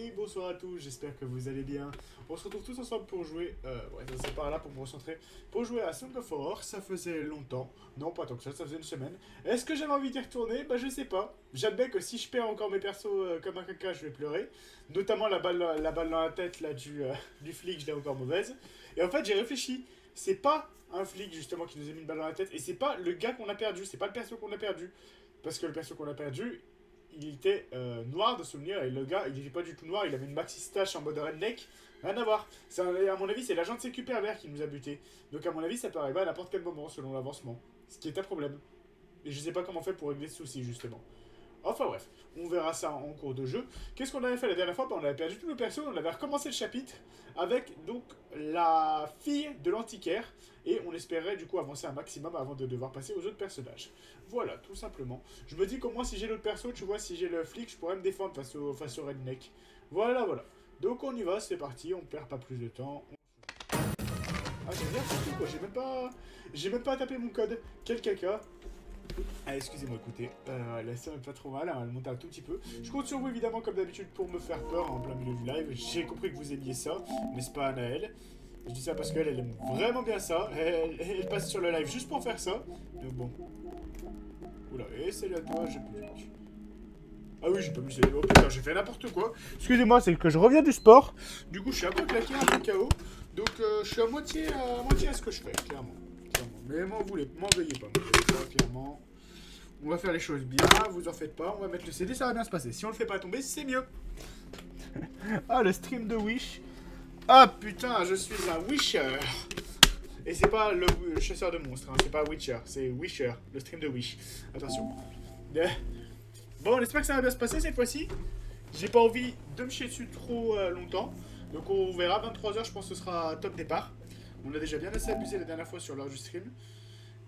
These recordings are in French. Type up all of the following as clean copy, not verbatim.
Et bonsoir à tous, j'espère que vous allez bien. On se retrouve tous ensemble pour jouer, ouais, c'est par là pour me recentrer, pour jouer à Song of Horror. Ça faisait longtemps, non pas tant que ça faisait une semaine. Est-ce que j'avais envie d'y retourner? Bah je sais pas. J'admets que si je perds encore mes persos comme un caca, je vais pleurer. Notamment la balle dans la tête là du flic, je l'ai encore mauvaise. Et en fait j'ai réfléchi, c'est pas un flic justement qui nous a mis une balle dans la tête, et c'est pas le gars qu'on a perdu, c'est pas le perso qu'on a perdu. Parce que le perso qu'on a perdu, il était noir de souvenir, et le gars il était pas du tout noir, il avait une maxi stache en mode redneck, rien à voir. À mon avis c'est l'agent de sécu pervers qui nous a buté. Donc à mon avis ça peut arriver à n'importe quel moment selon l'avancement, ce qui est un problème. Et je sais pas comment faire pour régler ce souci justement. Enfin bref, on verra ça en cours de jeu. Qu'est-ce qu'on avait fait la dernière fois? On avait perdu tous nos persos, on avait recommencé le chapitre avec donc la fille de l'antiquaire. Et on espérait du coup avancer un maximum avant de devoir passer aux autres personnages. Voilà, tout simplement. Je me dis qu'au moins si j'ai l'autre perso, tu vois, si j'ai le flic, je pourrais me défendre face au redneck. Voilà, voilà. Donc on y va, c'est parti, on perd pas plus de temps. Ah c'est bien surtout quoi, j'ai même pas tapé mon code. Quel caca. Ah, excusez-moi, écoutez, la scène est pas trop mal, hein, elle monte un tout petit peu. Je compte sur vous évidemment comme d'habitude pour me faire peur en plein milieu du live. J'ai compris que vous aimiez ça, n'est-ce pas Anaël? Je dis ça parce qu'elle aime vraiment bien ça. Elle passe sur le live juste pour faire ça. Donc bon. Oula, et salut à toi, j'ai plus de trucs. Ah oui, j'ai pas mis ça. Oh putain, j'ai fait n'importe quoi. Excusez-moi, c'est que je reviens du sport. Du coup, je suis un peu claqué, un peu KO. Donc, je suis à moitié à ce que je fais, clairement. Mais m'en veuillez pas, clairement. On va faire les choses bien, vous en faites pas. On va mettre le CD, ça va bien se passer. Si on le fait pas tomber, c'est mieux. Ah, le stream de Wish. Ah putain, je suis un Wisher. Et c'est pas le chasseur de monstres, hein, c'est pas Witcher, c'est Wisher, le stream de Wish. Attention. Bon, on espère que ça va bien se passer cette fois-ci. J'ai pas envie de me chier dessus trop longtemps. Donc on verra, 23 h je pense que ce sera top départ. On a déjà bien assez abusé la dernière fois sur l'heure du stream.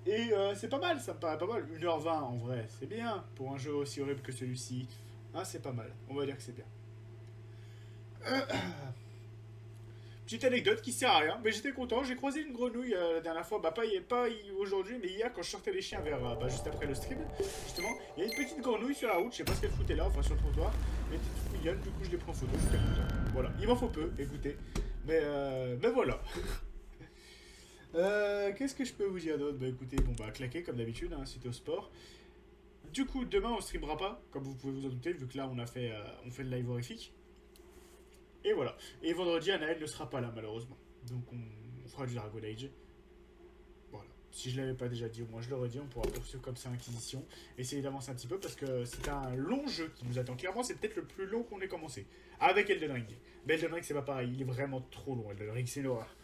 Et c'est pas mal, ça me paraît pas mal. 1h20 en vrai, c'est bien. Pour un jeu aussi horrible que celui-ci. Ah, c'est pas mal, on va dire que c'est bien. Petite anecdote qui sert à rien, mais j'étais content. J'ai croisé une grenouille la dernière fois, bah pas aujourd'hui, mais hier quand je sortais les chiens vers juste après le stream, justement. Il y a une petite grenouille sur la route, je sais pas ce qu'elle foutait là, enfin sur le trottoir. Elle était toute mignonne, du coup je l'ai pris en photo, j'étais content. Voilà, il m'en faut peu, écoutez. Mais voilà. Qu'est-ce que je peux vous dire d'autre? Bah écoutez, bon bah claquer comme d'habitude, hein, c'était au sport. Du coup, demain on streamera pas, comme vous pouvez vous en douter, vu que là on fait le live horrifique. Et voilà. Et vendredi, Anaël ne sera pas là, malheureusement. Donc on fera du Dragon Age. Voilà. Si je l'avais pas déjà dit, au moins je l'aurais dit. On pourra poursuivre comme ça Inquisition. Essayer d'avancer un petit peu parce que c'est un long jeu qui nous attend. Clairement, c'est peut-être le plus long qu'on ait commencé. Avec Elden Ring. Mais Elden Ring, c'est pas pareil. Il est vraiment trop long. Elden Ring, c'est une horreur.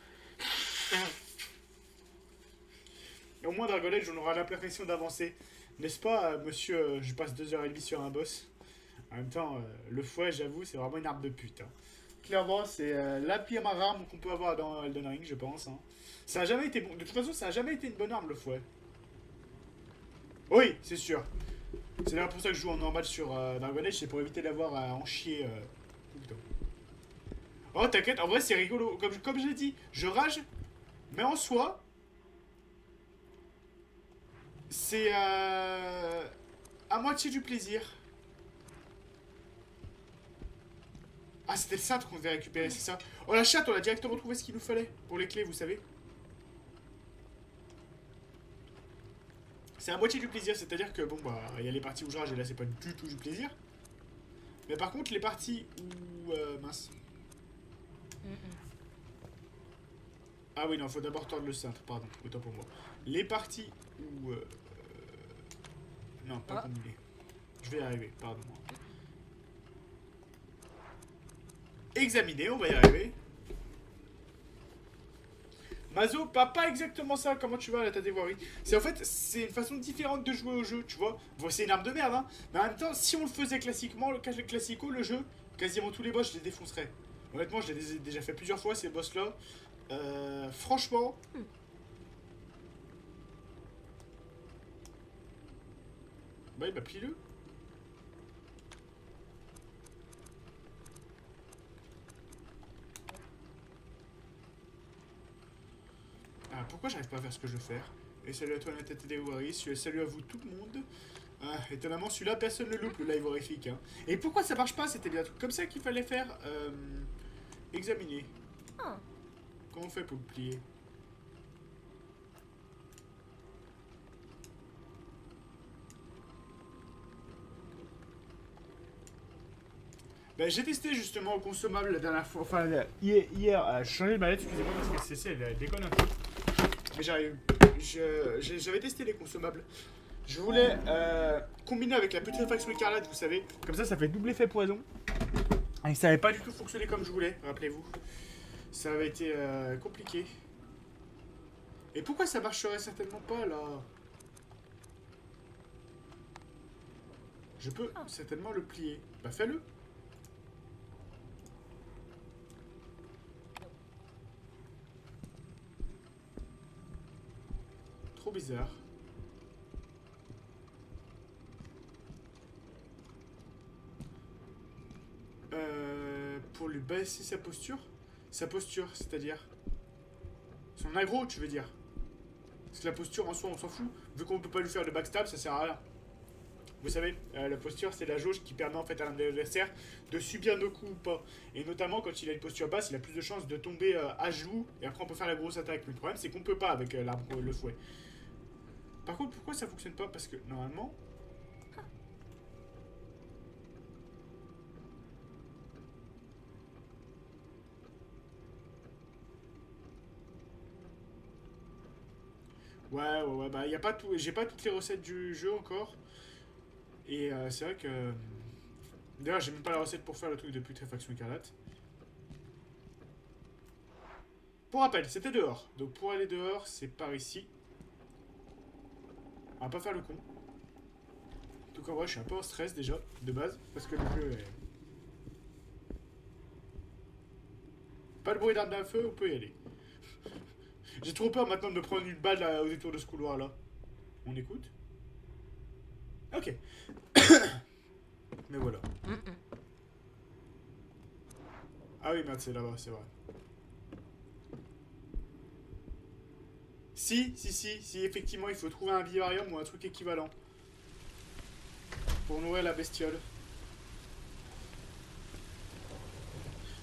Et au moins, Dragon Age, on aura l'impression d'avancer. N'est-ce pas, monsieur je passe 2h30 sur un boss. En même temps, le fouet, j'avoue, c'est vraiment une arme de pute. Hein. Clairement, c'est la pire arme qu'on peut avoir dans Elden Ring, je pense. Hein. Ça a jamais été bon. De toute façon, ça a jamais été une bonne arme, le fouet. Oui, c'est sûr. C'est d'ailleurs pour ça que je joue en normal sur Dragon Age, c'est pour éviter d'avoir à en chier tout le temps. Oh, t'inquiète, en vrai, c'est rigolo. Comme je l'ai dit, je rage, mais en soi, c'est à moitié du plaisir. Ah, c'était le cintre qu'on devait récupérer, c'est ça. Oh, la chatte, on a directement trouvé ce qu'il nous fallait. Pour les clés, vous savez. C'est à moitié du plaisir, c'est-à-dire que, bon, bah, il y a les parties où je rage, et là, c'est pas du tout du plaisir. Mais par contre, les parties où... mince. Ah oui, non, faut d'abord tordre le cintre, pardon, autant pour moi. Les parties où... non, pas combiné. Je vais y arriver, pardon. Examiner, on va y arriver. Mazo, pas exactement ça, comment tu vas là, ta dévoirie. C'est en fait, c'est une façon différente de jouer au jeu, tu vois. Bon, c'est une arme de merde, hein. Mais en même temps, si on le faisait classiquement, le classico, le jeu, quasiment tous les boss, je les défoncerais. Honnêtement, je l'ai déjà fait plusieurs fois, ces boss-là. Franchement... Bah, il m'a plie-le. Ah, pourquoi j'arrive pas à faire ce que je veux faire? Et salut à toi, Nathalie Dewaris, salut à vous tout le monde. Ah, étonnamment, celui-là, personne ne le loupe, le live horrifique. Hein. Et pourquoi ça marche pas? C'était bien un truc comme ça qu'il fallait faire. Examiner. Ah. Comment on fait pour le plier? Ben, j'ai testé justement au consommable la dernière fois. Enfin, hier, j'ai changé de manette, excusez-moi, parce que CC elle déconne un peu. Mais j'arrive. J'avais testé les consommables. Je voulais combiner avec la putréfaction écarlate, vous savez. Comme ça fait double effet poison. Et ça n'avait pas du tout fonctionné comme je voulais, rappelez-vous. Ça avait été compliqué. Et pourquoi ça marcherait certainement pas là? Je peux certainement le plier. Bah fais-le. Trop bizarre. Pour lui baisser sa posture? Sa posture, c'est-à-dire son aggro, tu veux dire? Parce que la posture en soi, on s'en fout. Vu qu'on peut pas lui faire de backstab, ça sert à rien. Vous savez, la posture, c'est la jauge qui permet en fait à l'adversaire de subir nos coups ou pas. Et notamment, quand il a une posture basse, il a plus de chances de tomber à genoux. Et après, on peut faire la grosse attaque. Mais le problème, c'est qu'on peut pas avec l'arbre, le fouet. Par contre, pourquoi ça fonctionne pas? Parce que normalement... Ouais, bah y a pas tout, j'ai pas toutes les recettes du jeu encore. Et c'est vrai que... D'ailleurs, j'ai même pas la recette pour faire le truc de putréfaction écarlate. Pour rappel, c'était dehors. Donc pour aller dehors, c'est par ici. On va pas faire le con. En tout cas, moi, je suis un peu en stress déjà, de base, parce que le jeu est... Pas de bruit d'arme à feu, on peut y aller. J'ai trop peur maintenant de me prendre une balle là, aux détours de ce couloir là. On écoute? Ok. Mais voilà. Ah oui, merde, c'est là-bas, c'est vrai. Si, effectivement, il faut trouver un vivarium ou un truc équivalent. Pour nourrir la bestiole.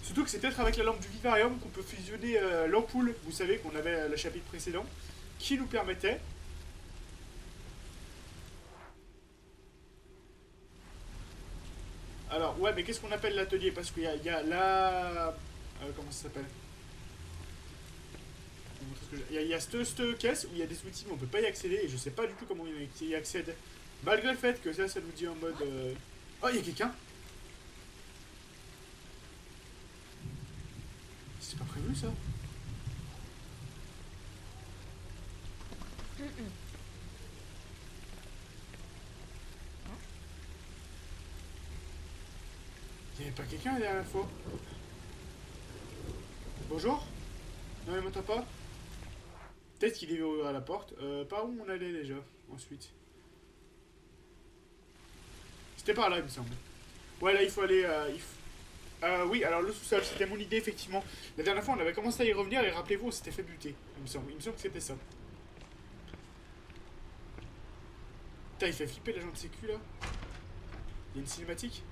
Surtout que c'est peut-être avec la lampe du vivarium qu'on peut fusionner l'ampoule, vous savez, qu'on avait le chapitre précédent, qui nous permettait... Alors, ouais, mais qu'est-ce qu'on appelle l'atelier? Parce qu'il y a la... comment ça s'appelle? Il y a cette caisse où il y a des outils, mais on peut pas y accéder, et je sais pas du tout comment on y accède. Malgré le fait que ça nous dit en mode... Oh, il y a quelqu'un? C'est pas prévu, ça? Il y avait pas quelqu'un la dernière fois? Bonjour? Non, il m'entend pas? Peut-être qu'il est ouvrir la porte. Par où on allait déjà, ensuite? C'était par là, il me semble. Ouais, là, il faut aller... oui, alors le sous-sol, c'était mon idée, effectivement. La dernière fois, on avait commencé à y revenir, et rappelez-vous, on s'était fait buter, il me semble. Il me semble que c'était ça. Putain, il fait flipper l'agent de sécu, là. Il y a une cinématique.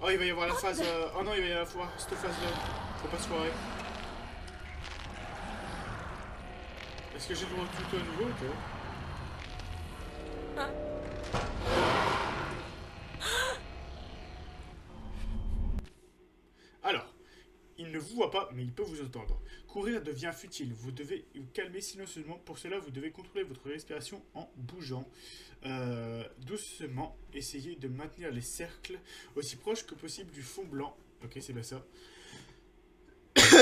Oh, il va y avoir la phase... Oh non, il va y avoir cette phase-là. Faut pas se foirer. Est-ce que j'ai le droit de tuto à nouveau ou pas? Alors, il ne vous voit pas, mais il peut vous entendre. Courir devient futile. Vous devez vous calmer silencieusement. Pour cela, vous devez contrôler votre respiration en bougeant. Doucement, essayez de maintenir les cercles aussi proches que possible du fond blanc. Ok, c'est bien ça.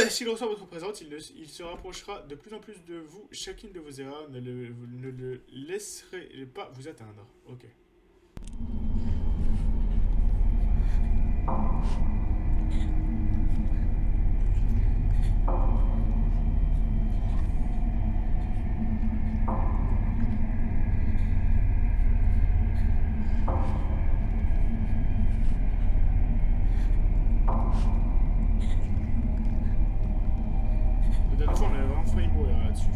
S'il ressent votre présence, il se rapprochera de plus en plus de vous. Chacune de vos erreurs ne le laisserait pas vous atteindre. Ok. La dernière fois, on avait vraiment failli mourir là-dessus.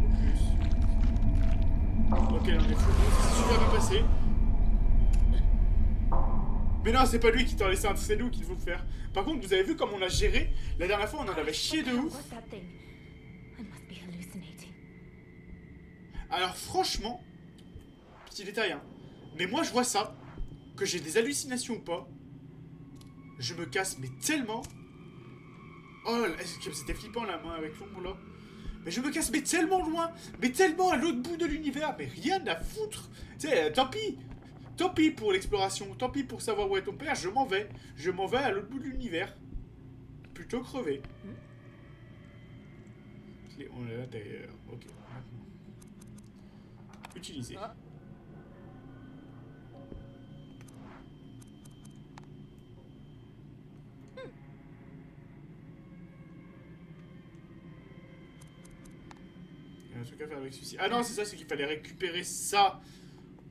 Au plus. Mais non, c'est pas lui qui t'a laissé un, c'est nous qui devons le faire. Par contre, vous avez vu comme on a géré? La dernière fois, on en avait chié de ouf. Alors franchement, petit détail, hein. Mais moi, je vois ça, que j'ai des hallucinations ou pas. Je me casse, mais tellement. Oh là là, c'était flippant la main avec l'ombre là. Mais je me casse, mais tellement loin, mais tellement à l'autre bout de l'univers, mais rien à foutre. Tu sais, tant pis. Tant pis pour l'exploration, tant pis pour savoir où est ton père, je m'en vais. Je m'en vais à l'autre bout de l'univers. Plutôt crever. On est là d'ailleurs. Ok, maintenant. Utiliser. Ah. Il y a un truc à faire avec celui-ci. Ah non, c'est ça, c'est qu'il fallait récupérer ça.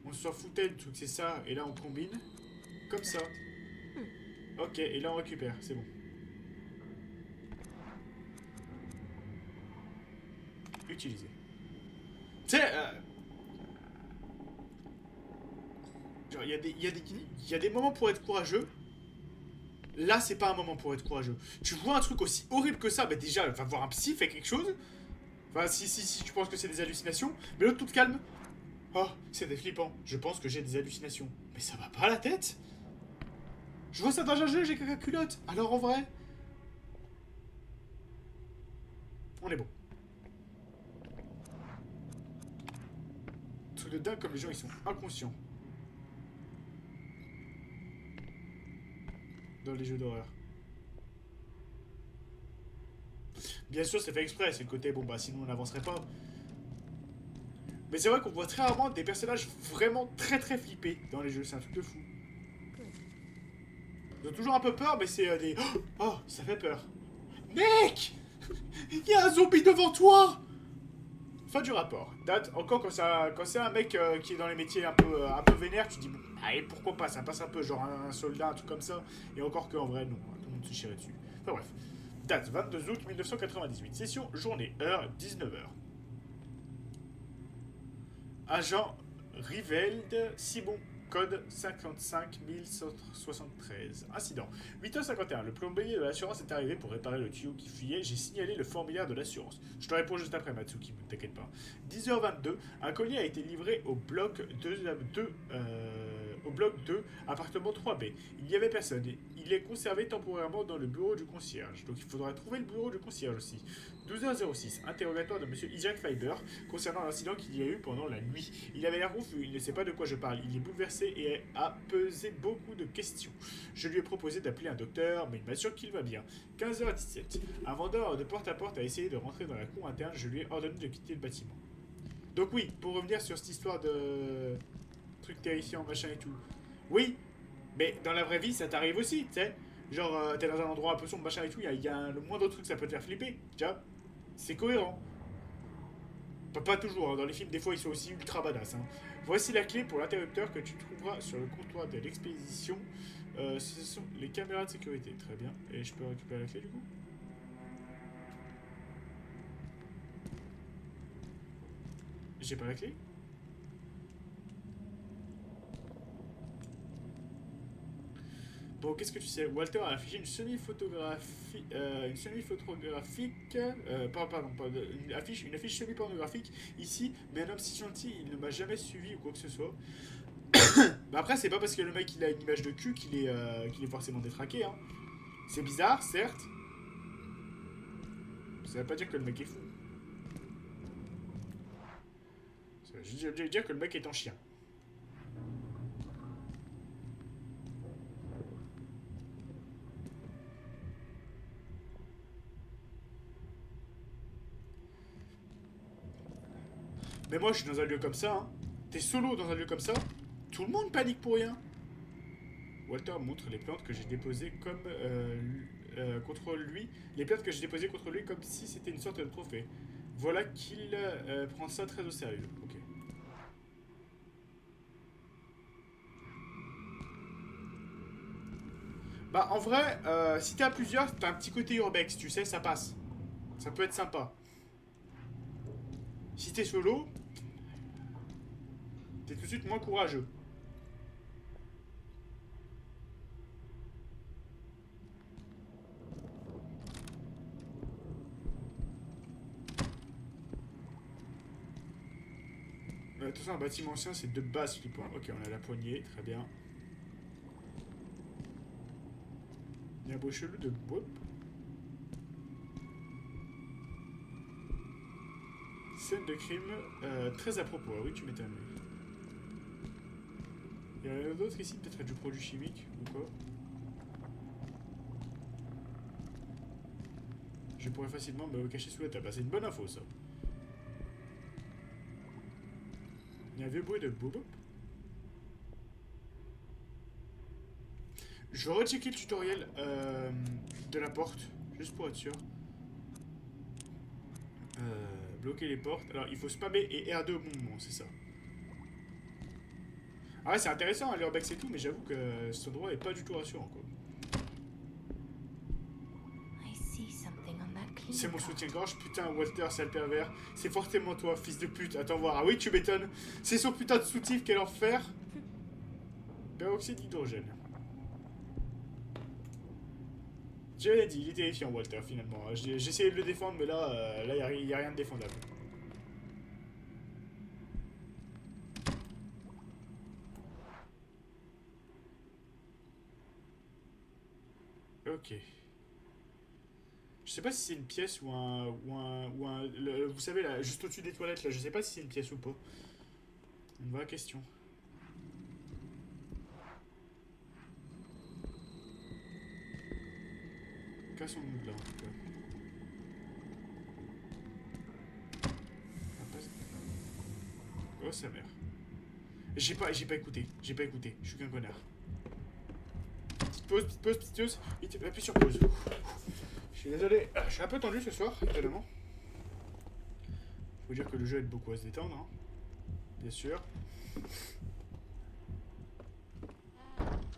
On s'en foutait le truc, c'est ça. Et là, on combine. Comme ça. Ok, et là, on récupère. C'est bon. Utiliser. Tu sais, genre, il y a des moments pour être courageux. Là, c'est pas un moment pour être courageux. Tu vois un truc aussi horrible que ça, bah déjà, va voir un psy, fais quelque chose. Enfin, si tu penses que c'est des hallucinations. Mais l'autre, toute calme. Oh, c'était flippant. Je pense que j'ai des hallucinations. Mais ça va pas à la tête? Je vois ça dans un jeu, j'ai caca culotte. Alors en vrai, on est bon. Truc de dingue comme les gens, ils sont inconscients. Dans les jeux d'horreur. Bien sûr, c'est fait exprès, c'est le côté, bon bah sinon on n'avancerait pas. Mais c'est vrai qu'on voit très rarement des personnages vraiment très flippés dans les jeux, c'est un truc de fou. Ils ont toujours un peu peur, mais c'est des... Oh, ça fait peur. Mec, il y a un zombie devant toi. Fin du rapport. Date, encore quand c'est un mec qui est dans les métiers un peu vénère, tu dis, bon, allez, pourquoi pas, ça passe un peu, genre un soldat, un truc comme ça. Et encore qu'en vrai, non, tout le monde se chierait dessus. Enfin bref. Date, 22 août 1998. Session, journée, heure, 19h. Agent Riveld, Simon, code 55173. Incident. 8h51. Le plombier de l'assurance est arrivé pour réparer le tuyau qui fuyait. J'ai signalé le formulaire de l'assurance. Je te réponds juste après, Matsuki, ne t'inquiète pas. 10h22. Un colis a été livré au bloc 2, appartement 3B. Il n'y avait personne. Il est conservé temporairement dans le bureau du concierge. Donc il faudra trouver le bureau du concierge aussi. 12h06. Interrogatoire de M. Isaac Fiber concernant l'incident qu'il y a eu pendant la nuit. Il avait l'air confus, il ne sait pas de quoi je parle. Il est bouleversé et a posé beaucoup de questions. Je lui ai proposé d'appeler un docteur, mais il m'assure qu'il va bien. 15h17. Un vendeur de porte-à-porte a essayé de rentrer dans la cour interne. Je lui ai ordonné de quitter le bâtiment. Donc oui, pour revenir sur cette histoire de... truc terrifiant, machin et tout. Oui, mais dans la vraie vie, ça t'arrive aussi, tu sais. Genre, t'es dans un endroit un peu sombre, machin et tout, il y a le moindre truc, ça peut te faire flipper, tu vois. C'est cohérent. Pas toujours, hein. Dans les films, des fois, ils sont aussi ultra badass. Hein. Voici la clé pour l'interrupteur que tu trouveras sur le comptoir de l'expédition. Ce sont les caméras de sécurité. Très bien. Et je peux récupérer la clé, du coup? J'ai pas la clé? Bon, qu'est-ce que tu sais? Walter a affiché une semi-photographique. Une affiche semi-pornographique ici, mais un homme si gentil, il ne m'a jamais suivi ou quoi que ce soit. Bah après, c'est pas parce que le mec il a une image de cul qu'il est forcément détraqué. Hein. C'est bizarre, certes. Ça veut pas dire que le mec est fou. Ça veut juste dire que le mec est en chien. Mais moi, je suis dans un lieu comme ça. Hein. T'es solo dans un lieu comme ça, tout le monde panique pour rien. Walter montre les plantes que j'ai déposées comme contre lui. Les plantes que j'ai déposées contre lui comme si c'était une sorte de trophée. Voilà qu'il prend ça très au sérieux. Ok. Bah en vrai, si t'es à plusieurs, t'as un petit côté urbex, tu sais, ça passe. Ça peut être sympa. Si t'es solo, t'es tout de suite moins courageux. Attention, un bâtiment ancien, c'est de base flippant. Ok, on a la poignée, très bien. Il y a un beau chelou de bois. Scène de crime très à propos. Ah oui, tu m'étonnes. Il y en a d'autres ici, peut-être du produit chimique ou quoi. Je pourrais facilement me cacher sous la table. Ah, c'est une bonne info, ça. Il y a un vieux bruit de boubou. Je vais rechecker le tutoriel de la porte, juste pour être sûr. Bloquer les portes. Alors, il faut spammer et R2 au bon moment, c'est ça. Ah ouais, c'est intéressant, hein, l'urbex et tout, mais j'avoue que cet endroit est pas du tout rassurant, quoi. C'est mon soutien-gorge, putain, Walter, sale pervers. C'est forcément toi, fils de pute. Attends voir. Ah oui, tu m'étonnes. C'est son putain de soutif, quel enfer. Peroxyde d'hydrogène. Je l'ai dit, il est terrifiant, Walter, finalement. J'ai essayé de le défendre, mais là, il n'y a rien de défendable. Ok. Je sais pas si c'est une pièce ou un... vous savez, là, juste au-dessus des toilettes, là, je sais pas si c'est une pièce ou pas. Une vraie question. Cassons-nous de là, en tout cas. Oh, sa mère. J'ai pas écouté. J'ai pas écouté. Je suis qu'un connard. Petite pause. Vite, appuie sur pause. Je suis désolé. Je suis un peu tendu ce soir, évidemment. Faut dire que le jeu aide beaucoup à se détendre, hein. Bien sûr. Parce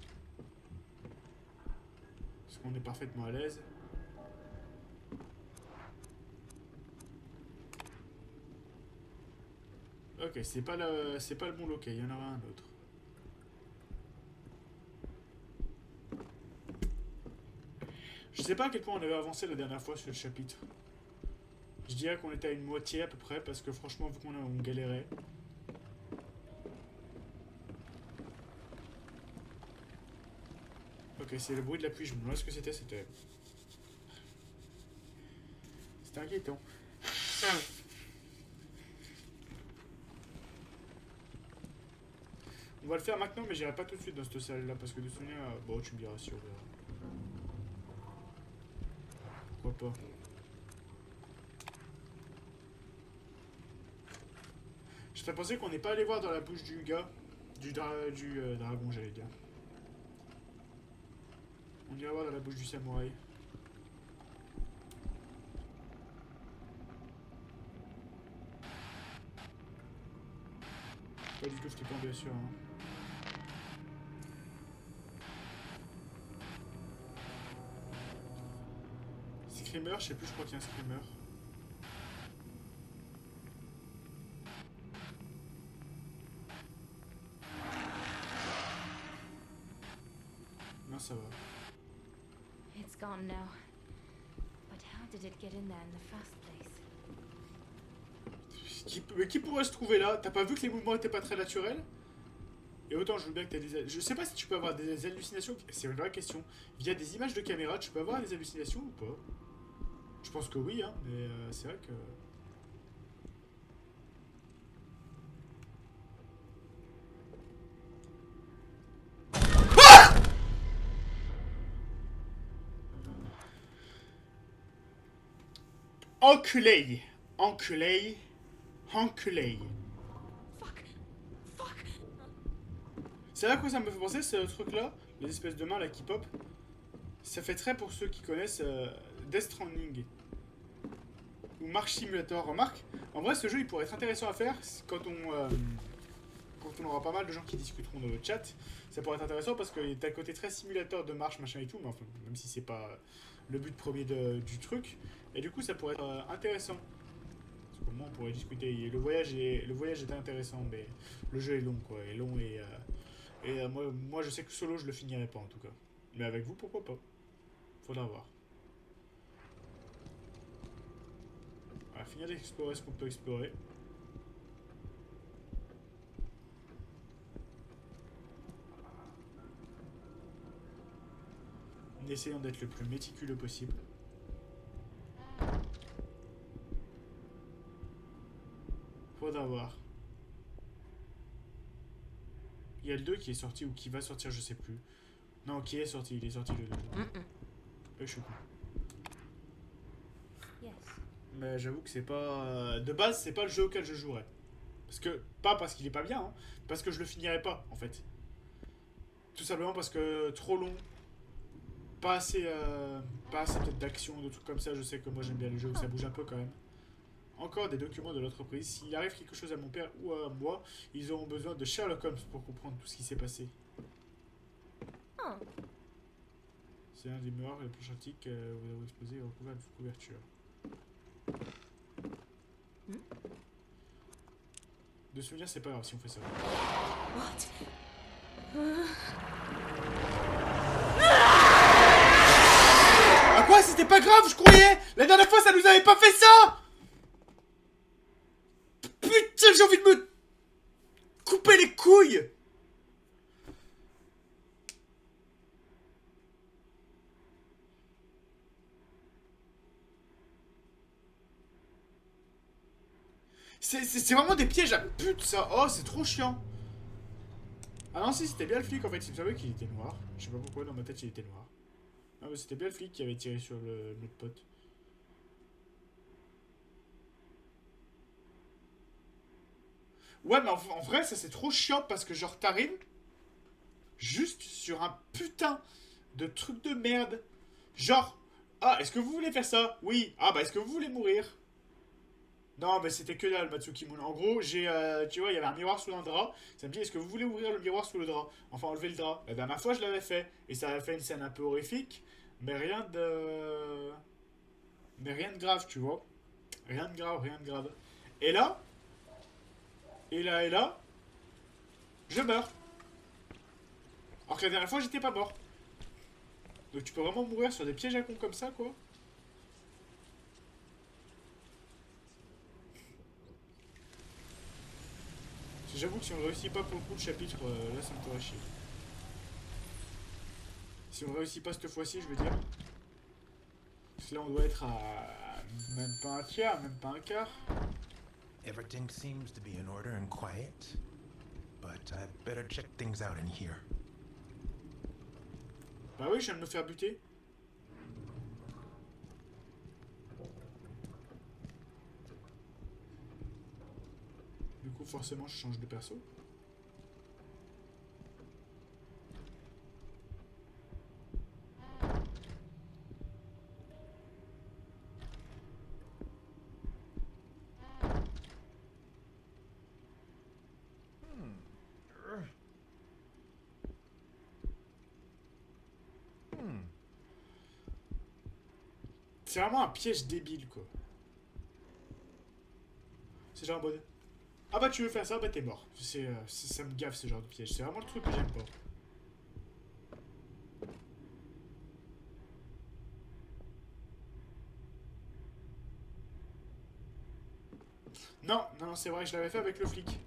qu'on est parfaitement à l'aise. Ok, c'est pas le bon local, il y en aura un autre. Je sais pas à quel point on avait avancé la dernière fois sur le chapitre. Je dirais qu'on était à une moitié à peu près, parce que franchement, vu on galérait. Ok, c'est le bruit de la pluie, je me demande ce que c'était, c'était inquiétant. On va le faire maintenant, mais j'irai pas tout de suite dans cette salle-là, parce que de souvenir... Bon, tu me diras si on verra. Pourquoi pas. Je t'ai pensé qu'on n'est pas allé voir dans la bouche du gars, du dragon, j'allais dire. On ira voir dans la bouche du samouraï. Pas du tout flippant, bien sûr. Hein. Screamer, je sais plus, je crois qu'il y a un screamer. Non, ça va. It's gone now. But how did it get in there in the first place? Mais qui pourrait se trouver là? T'as pas vu que les mouvements étaient pas très naturels? Et autant je veux bien que t'as des... Je sais pas si tu peux avoir des hallucinations, c'est une vraie question. Via des images de caméra, tu peux avoir des hallucinations ou pas? Je pense que oui, hein, mais c'est vrai que... Enculé! Enculé! Enculé! Fuck! C'est là quoi ça me fait penser, ce truc-là? Les espèces de mains là qui pop. Ça fait très pour ceux qui connaissent Death Stranding. Ou March Simulator. Remarque, en vrai ce jeu il pourrait être intéressant à faire quand on aura pas mal de gens qui discuteront dans le chat. Ça pourrait être intéressant parce que t'as un côté très simulateur de marche, machin et tout, mais enfin, même si c'est pas le but premier du truc. Et du coup ça pourrait être intéressant. Parce qu'au moins on pourrait discuter. Et le voyage était intéressant, mais le jeu est long quoi. Est long et moi je sais que solo je le finirai pas en tout cas. Mais avec vous pourquoi pas. Faudra voir. On va finir d'explorer ce qu'on peut explorer. En essayant d'être le plus méticuleux possible. Faudra voir. Il y a le 2 qui est sorti ou qui va sortir, je sais plus. Non, qui est sorti, il est sorti le 2. Je suis con. Yes. Mais j'avoue que c'est pas... De base, c'est pas le jeu auquel je jouerais. Parce que... Pas parce qu'il est pas bien, hein. Parce que je le finirais pas, en fait. Tout simplement parce que trop long. Pas assez peut-être d'action, de trucs comme ça. Je sais que moi j'aime bien les jeux où ça bouge un peu quand même. Encore des documents de l'entreprise. S'il arrive quelque chose à mon père ou à moi, ils auront besoin de Sherlock Holmes pour comprendre tout ce qui s'est passé. Oh. C'est un des mémoires les plus antiques que vous avez exposé et recouvert de couverture. De souvenir, c'est pas grave si on fait ça. Ah quoi? C'était pas grave, je croyais! La dernière fois, ça nous avait pas fait ça! Putain, j'ai envie de me couper les couilles! C'est vraiment des pièges à pute, ça! Oh, c'est trop chiant! Ah non, si, c'était bien le flic en fait, il me semblait qu'il était noir. Je sais pas pourquoi, dans ma tête, il était noir. Ah, mais c'était bien le flic qui avait tiré sur notre pote. Ouais, mais en vrai, ça c'est trop chiant parce que genre, t'arrives juste sur un putain de truc de merde. Genre, ah, est-ce que vous voulez faire ça? Oui. Ah, bah, est-ce que vous voulez mourir? Non, mais c'était que dalle, Matsuki Moon. En gros, tu vois, il y avait un miroir sous un drap. Ça me dit, est-ce que vous voulez ouvrir le miroir sous le drap? Enfin, enlever le drap. La dernière fois, je l'avais fait. Et ça avait fait une scène un peu horrifique. Mais rien de... Mais rien de grave, tu vois. Rien de grave, rien de grave. Et là, et là, je meurs. Alors que la dernière fois, j'étais pas mort. Donc tu peux vraiment mourir sur des pièges à con comme ça, quoi. J'avoue que si on réussit pas pour le coup le chapitre, là ça me ferait chier. Si on réussit pas cette fois-ci, je veux dire. Parce que là on doit être à même pas un tiers, même pas un quart. Everything seems to be in order and quiet, but I better check things out in here. Bah oui, je viens de me faire buter. Du coup, forcément, je change de perso. C'est vraiment un piège débile, quoi. C'est genre en mode... Ah bah tu veux faire ça, bah t'es mort. Ça me gaffe ce genre de piège. C'est vraiment le truc que j'aime pas. Non, non, c'est vrai, je l'avais fait avec le flic.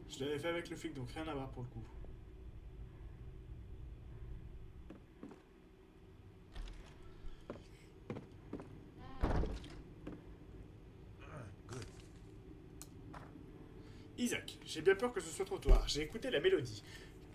Je l'avais fait avec le flic, donc rien à voir pour le coup. Isaac, j'ai bien peur que ce soit trop tard. J'ai écouté la mélodie.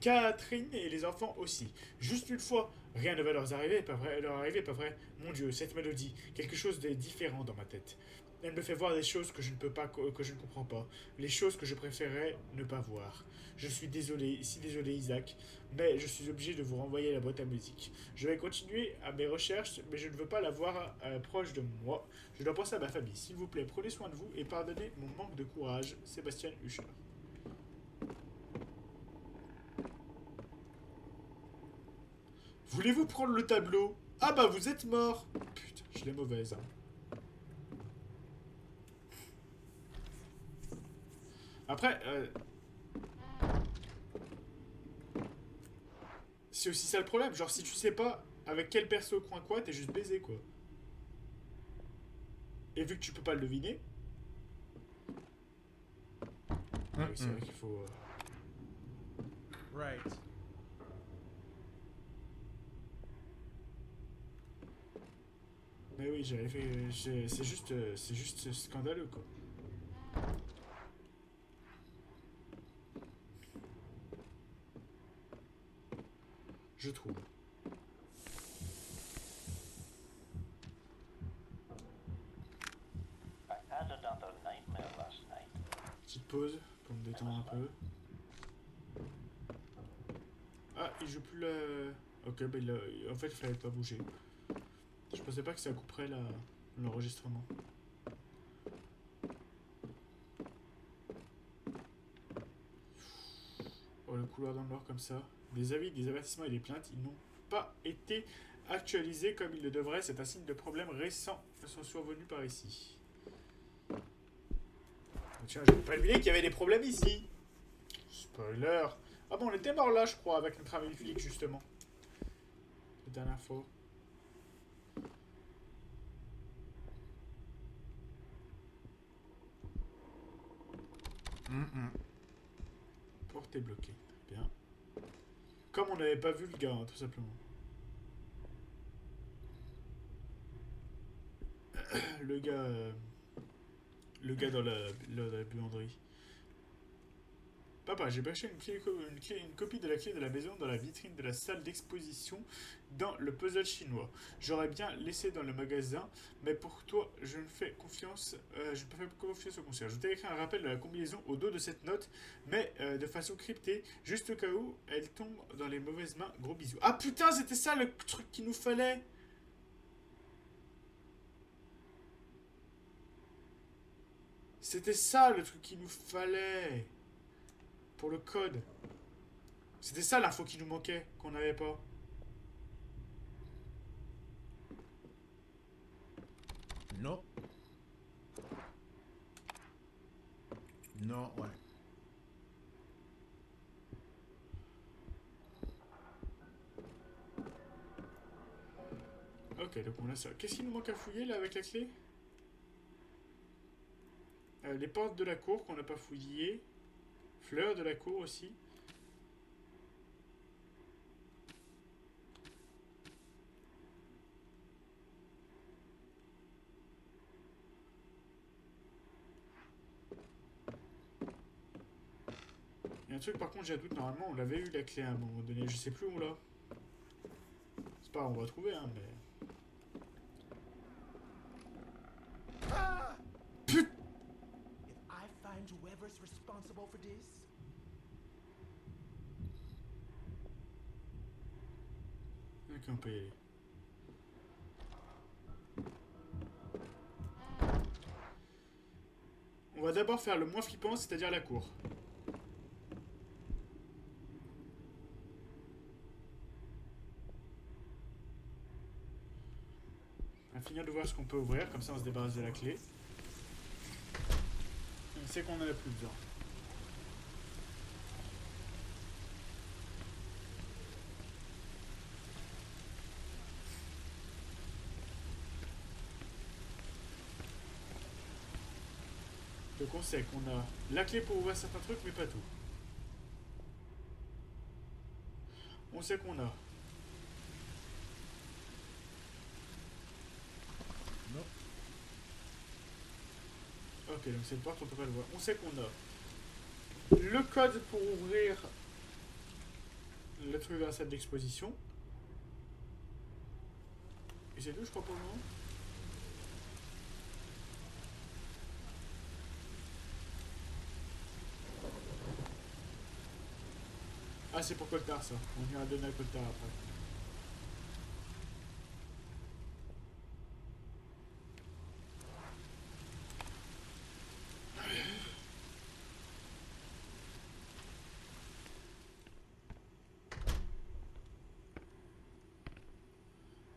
Catherine et les enfants aussi. Juste une fois. Rien ne va leur arriver, pas vrai, pas vrai. Mon Dieu, cette mélodie, quelque chose de différent dans ma tête. Elle me fait voir des choses que je ne peux pas, que je ne comprends pas. Les choses que je préférais ne pas voir. Je suis désolé, si désolé Isaac, mais je suis obligé de vous renvoyer la boîte à musique. Je vais continuer à mes recherches, mais je ne veux pas la voir proche de moi. Je dois penser à ma famille. S'il vous plaît, prenez soin de vous et pardonnez mon manque de courage. Sébastien Hucher. Voulez-vous prendre le tableau? Ah bah vous êtes mort. Putain, je l'ai mauvaise. Hein. Après, c'est aussi ça le problème. Genre si tu sais pas avec quel perso coin quoi, t'es juste baisé quoi. Et vu que tu peux pas le deviner... Ah oui, c'est vrai qu'il faut... Right. Mais oui, j'avais fait. C'est juste scandaleux quoi. Je trouve. I had another nightmare last night. Petite pause pour me détendre un peu. Ah, il joue plus la. Ok, bah en fait, il fallait pas bouger. Je pensais pas que ça couperait l'enregistrement. Oh, le couloir dans le noir comme ça. Des avis, des avertissements et des plaintes, ils n'ont pas été actualisés comme ils le devraient. C'est un signe de problèmes récents qui sont survenus par ici. Oh, tiens, j'avais pas deviné qu'il y avait des problèmes ici. Spoiler. Ah bon, on était mort là, je crois, avec notre ami flic, justement. La dernière fois. Porte est bloquée. Très bien. Comme on n'avait pas vu le gars, hein, tout simplement. Le gars dans la buanderie. Papa, j'ai bâché une copie de la clé de la maison dans la vitrine de la salle d'exposition dans le puzzle chinois. J'aurais bien laissé dans le magasin, mais pour toi, je ne fais confiance, je ne peux faire confiance au concierge. Je t'ai écrit un rappel de la combinaison au dos de cette note, mais de façon cryptée, juste au cas où elle tombe dans les mauvaises mains. Gros bisous. Ah putain, c'était ça le truc qu'il nous fallait! C'était ça le truc qu'il nous fallait! Pour le code. C'était ça l'info qui nous manquait, qu'on n'avait pas. Non. Non, ouais. Ok, donc on a ça. Qu'est-ce qu'il nous manque à fouiller là avec la clé? Les portes de la cour qu'on n'a pas fouillées. Fleurs de la cour aussi. Il y a un truc par contre j'ai un doute, normalement on l'avait eu la clé à un moment donné, je sais plus où là. C'est pas grave, on va trouver hein, mais... If I find whoever's responsible for this, Ok, on peut y aller. On va d'abord faire le moins flippant, c'est-à-dire la cour. On va finir de voir ce qu'on peut ouvrir, comme ça on se débarrasse de la clé. On sait qu'on en a plus besoin. Donc on sait qu'on a la clé pour ouvrir certains trucs, mais pas tout. On sait qu'on a... non. Ok, donc cette porte, on peut pas le voir. On sait qu'on a le code pour ouvrir le truc dans la salle d'exposition. Et c'est tout, je crois, pour le moment. Ah, c'est pour Coltar, ça. On vient à donner à Coltar après.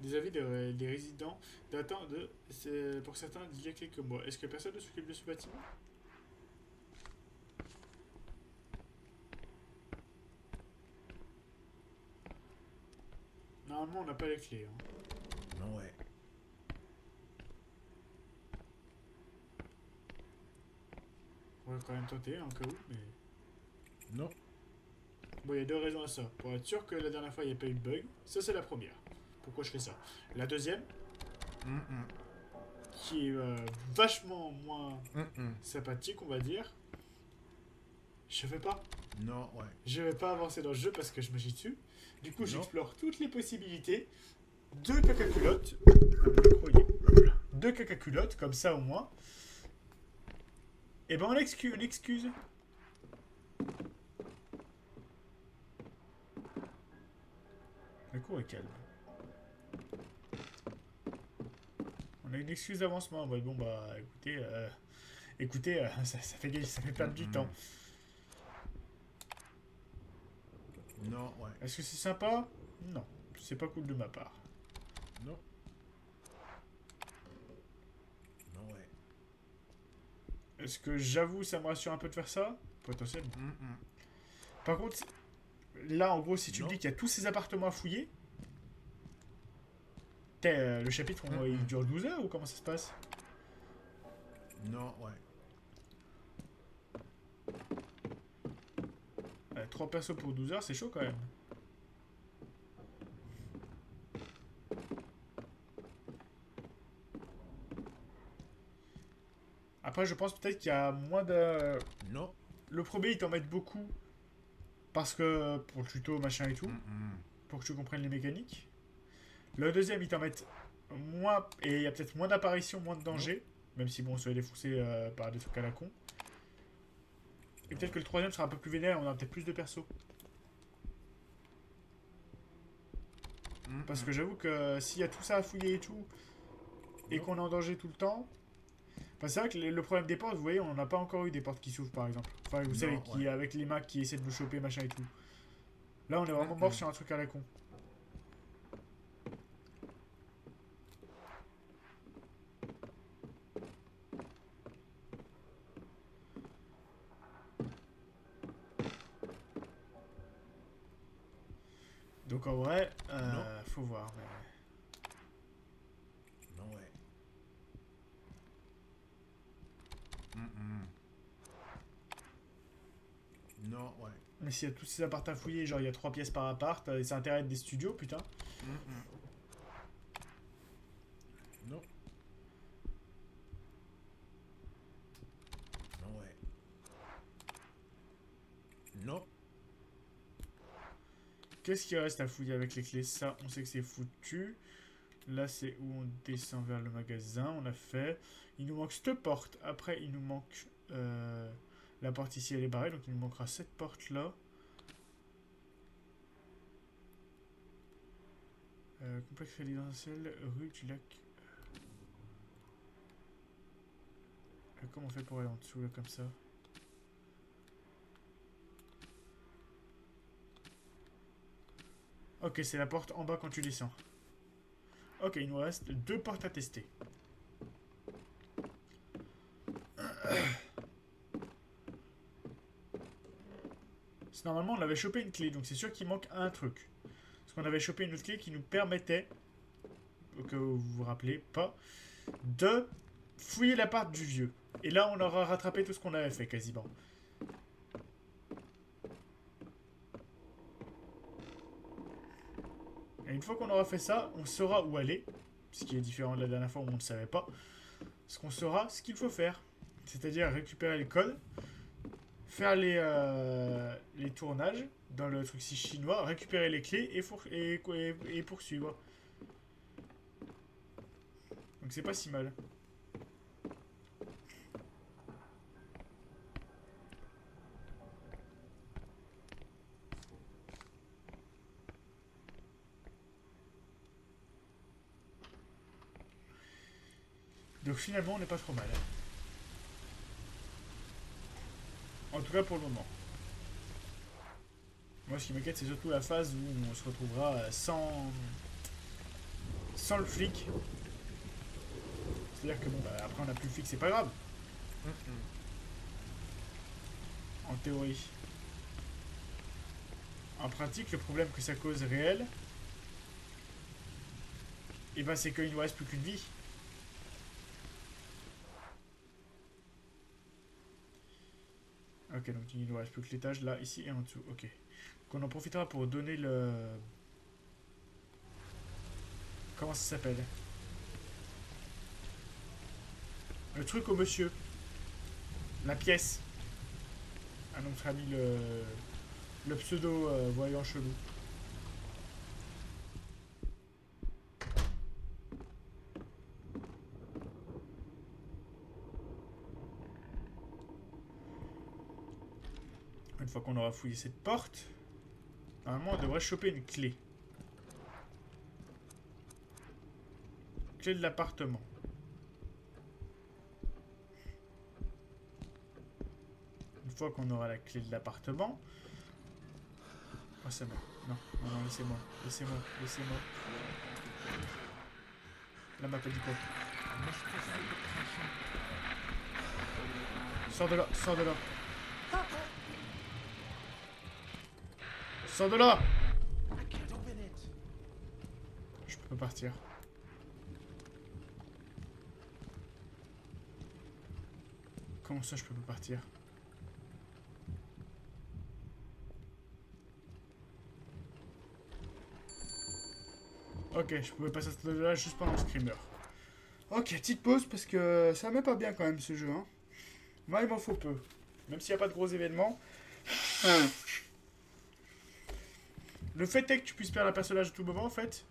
Des avis des résidents datant de, pour certains, d'il y a quelques mois. Est-ce que personne ne s'occupe de ce bâtiment? Normalement, on n'a pas les clés. Hein. Non, ouais. On va quand même tenter, en cas où, mais... Non. Bon, il y a deux raisons à ça. Pour être sûr que la dernière fois, il n'y a pas eu de bug. Ça, c'est la première. Pourquoi je fais ça. La deuxième, qui est vachement moins sympathique, on va dire. Je vais pas. Non, ouais. Je vais pas avancer dans le jeu parce que je me chie dessus. Du coup, j'explore toutes les possibilités. Deux cacaculottes. Deux cacaculottes, comme ça au moins. Et ben, on excuse. Le cours est calme. On a une excuse d'avancement. Bon, bah, écoutez, ça fait perdre du temps. Non, ouais. Est-ce que c'est sympa? Non, c'est pas cool de ma part. Non. Non, ouais. Est-ce que j'avoue, ça me rassure un peu de faire ça? Potentiellement. Par contre, là, en gros, si tu me dis qu'il y a tous ces appartements à fouiller, le chapitre, il dure 12 heures ou comment ça se passe? Non, ouais. 3 persos pour 12 heures, c'est chaud quand même. Après, je pense peut-être qu'il y a moins de... Non. Le premier, il t'en met beaucoup. Parce que... Pour le tuto, machin et tout. Pour que tu comprennes les mécaniques. Le deuxième, il t'en met moins... Et il y a peut-être moins d'apparitions, moins de danger. Même si, bon, on se fait défoncer par des trucs à la con. Et peut-être que le troisième sera un peu plus vénère, on aura peut-être plus de persos. Parce que j'avoue que s'il y a tout ça à fouiller et tout, et qu'on est en danger tout le temps... Enfin, c'est vrai que le problème des portes, vous voyez, on n'en a pas encore eu des portes qui s'ouvrent par exemple. Enfin, vous savez, avec les Macs qui essaient de nous choper, machin et tout. Là, on est vraiment mort sur un truc à la con. Donc en vrai, faut voir. Mais... Non, ouais. Non, ouais. Mais s'il y a tous ces apparts à fouiller, genre il y a 3 pièces par appart, et ça a intérêt à être des studios, putain. Non. Non, ouais. Non. Qu'est-ce qui reste à fouiller avec les clés? Ça, on sait que c'est foutu. Là, c'est où on descend vers le magasin. On a fait. Il nous manque cette porte. Après, il nous manque... la porte ici, elle est barrée. Donc, il nous manquera cette porte-là. Complexe résidentiel, rue du lac. Comment on fait pour aller en dessous, là, comme ça? Ok, c'est la porte en bas quand tu descends. Ok, il nous reste 2 portes à tester. Normalement, on avait chopé une clé, donc c'est sûr qu'il manque un truc. Parce qu'on avait chopé une autre clé qui nous permettait, que vous vous rappelez pas, de fouiller l'appart du vieux. Et là, on aura rattrapé tout ce qu'on avait fait, quasiment. Et une fois qu'on aura fait ça, on saura où aller. Ce qui est différent de la dernière fois où on ne savait pas. Parce qu'on saura ce qu'il faut faire. C'est-à-dire récupérer le code, faire les tournages dans le truc chinois, récupérer les clés et poursuivre. Donc c'est pas si mal. Donc finalement on n'est pas trop mal. En tout cas pour le moment. Moi ce qui m'inquiète c'est surtout la phase où on se retrouvera sans le flic. C'est-à-dire que bon bah, après on n'a plus le flic, c'est pas grave. En théorie. En pratique, le problème que ça cause réel, et ben c'est qu'il ne nous reste plus qu'une vie. Ok, donc il ne reste plus que l'étage là, ici et en dessous. Ok. Donc on en profitera pour donner le... Comment ça s'appelle? Le truc au monsieur. La pièce. Ah donc ça a mis le pseudo voyant chelou. Une fois qu'on aura fouillé cette porte, normalement on devrait choper une clé. Clé de l'appartement. Une fois qu'on aura la clé de l'appartement... Oh ça meurt. Non, non, non, laissez-moi. Laissez-moi, laissez-moi. La map a dit quoi? Sors de là, sors de là. Sors de là! Je peux pas partir. Comment ça je peux pas partir? Ok, je pouvais passer à ce là juste pendant le screamer. Ok, petite pause parce que ça met pas bien quand même ce jeu. Hein. Moi il m'en faut peu. Même s'il n'y a pas de gros événements. Le fait est que tu puisses perdre un personnage à tout moment en fait.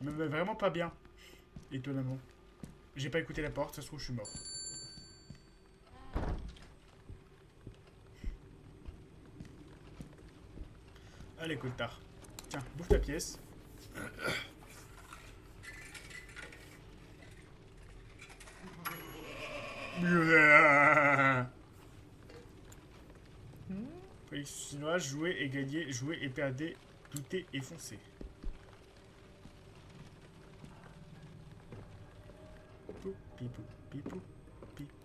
Me met vraiment pas bien. Étonnamment. J'ai pas écouté la porte, ça se trouve je suis mort. Allez, Coltard. Tiens, bouffe ta pièce. Chinois, jouer et gagner, jouer et perdre, douter et foncer. Pou, pipou, pipou, pipou.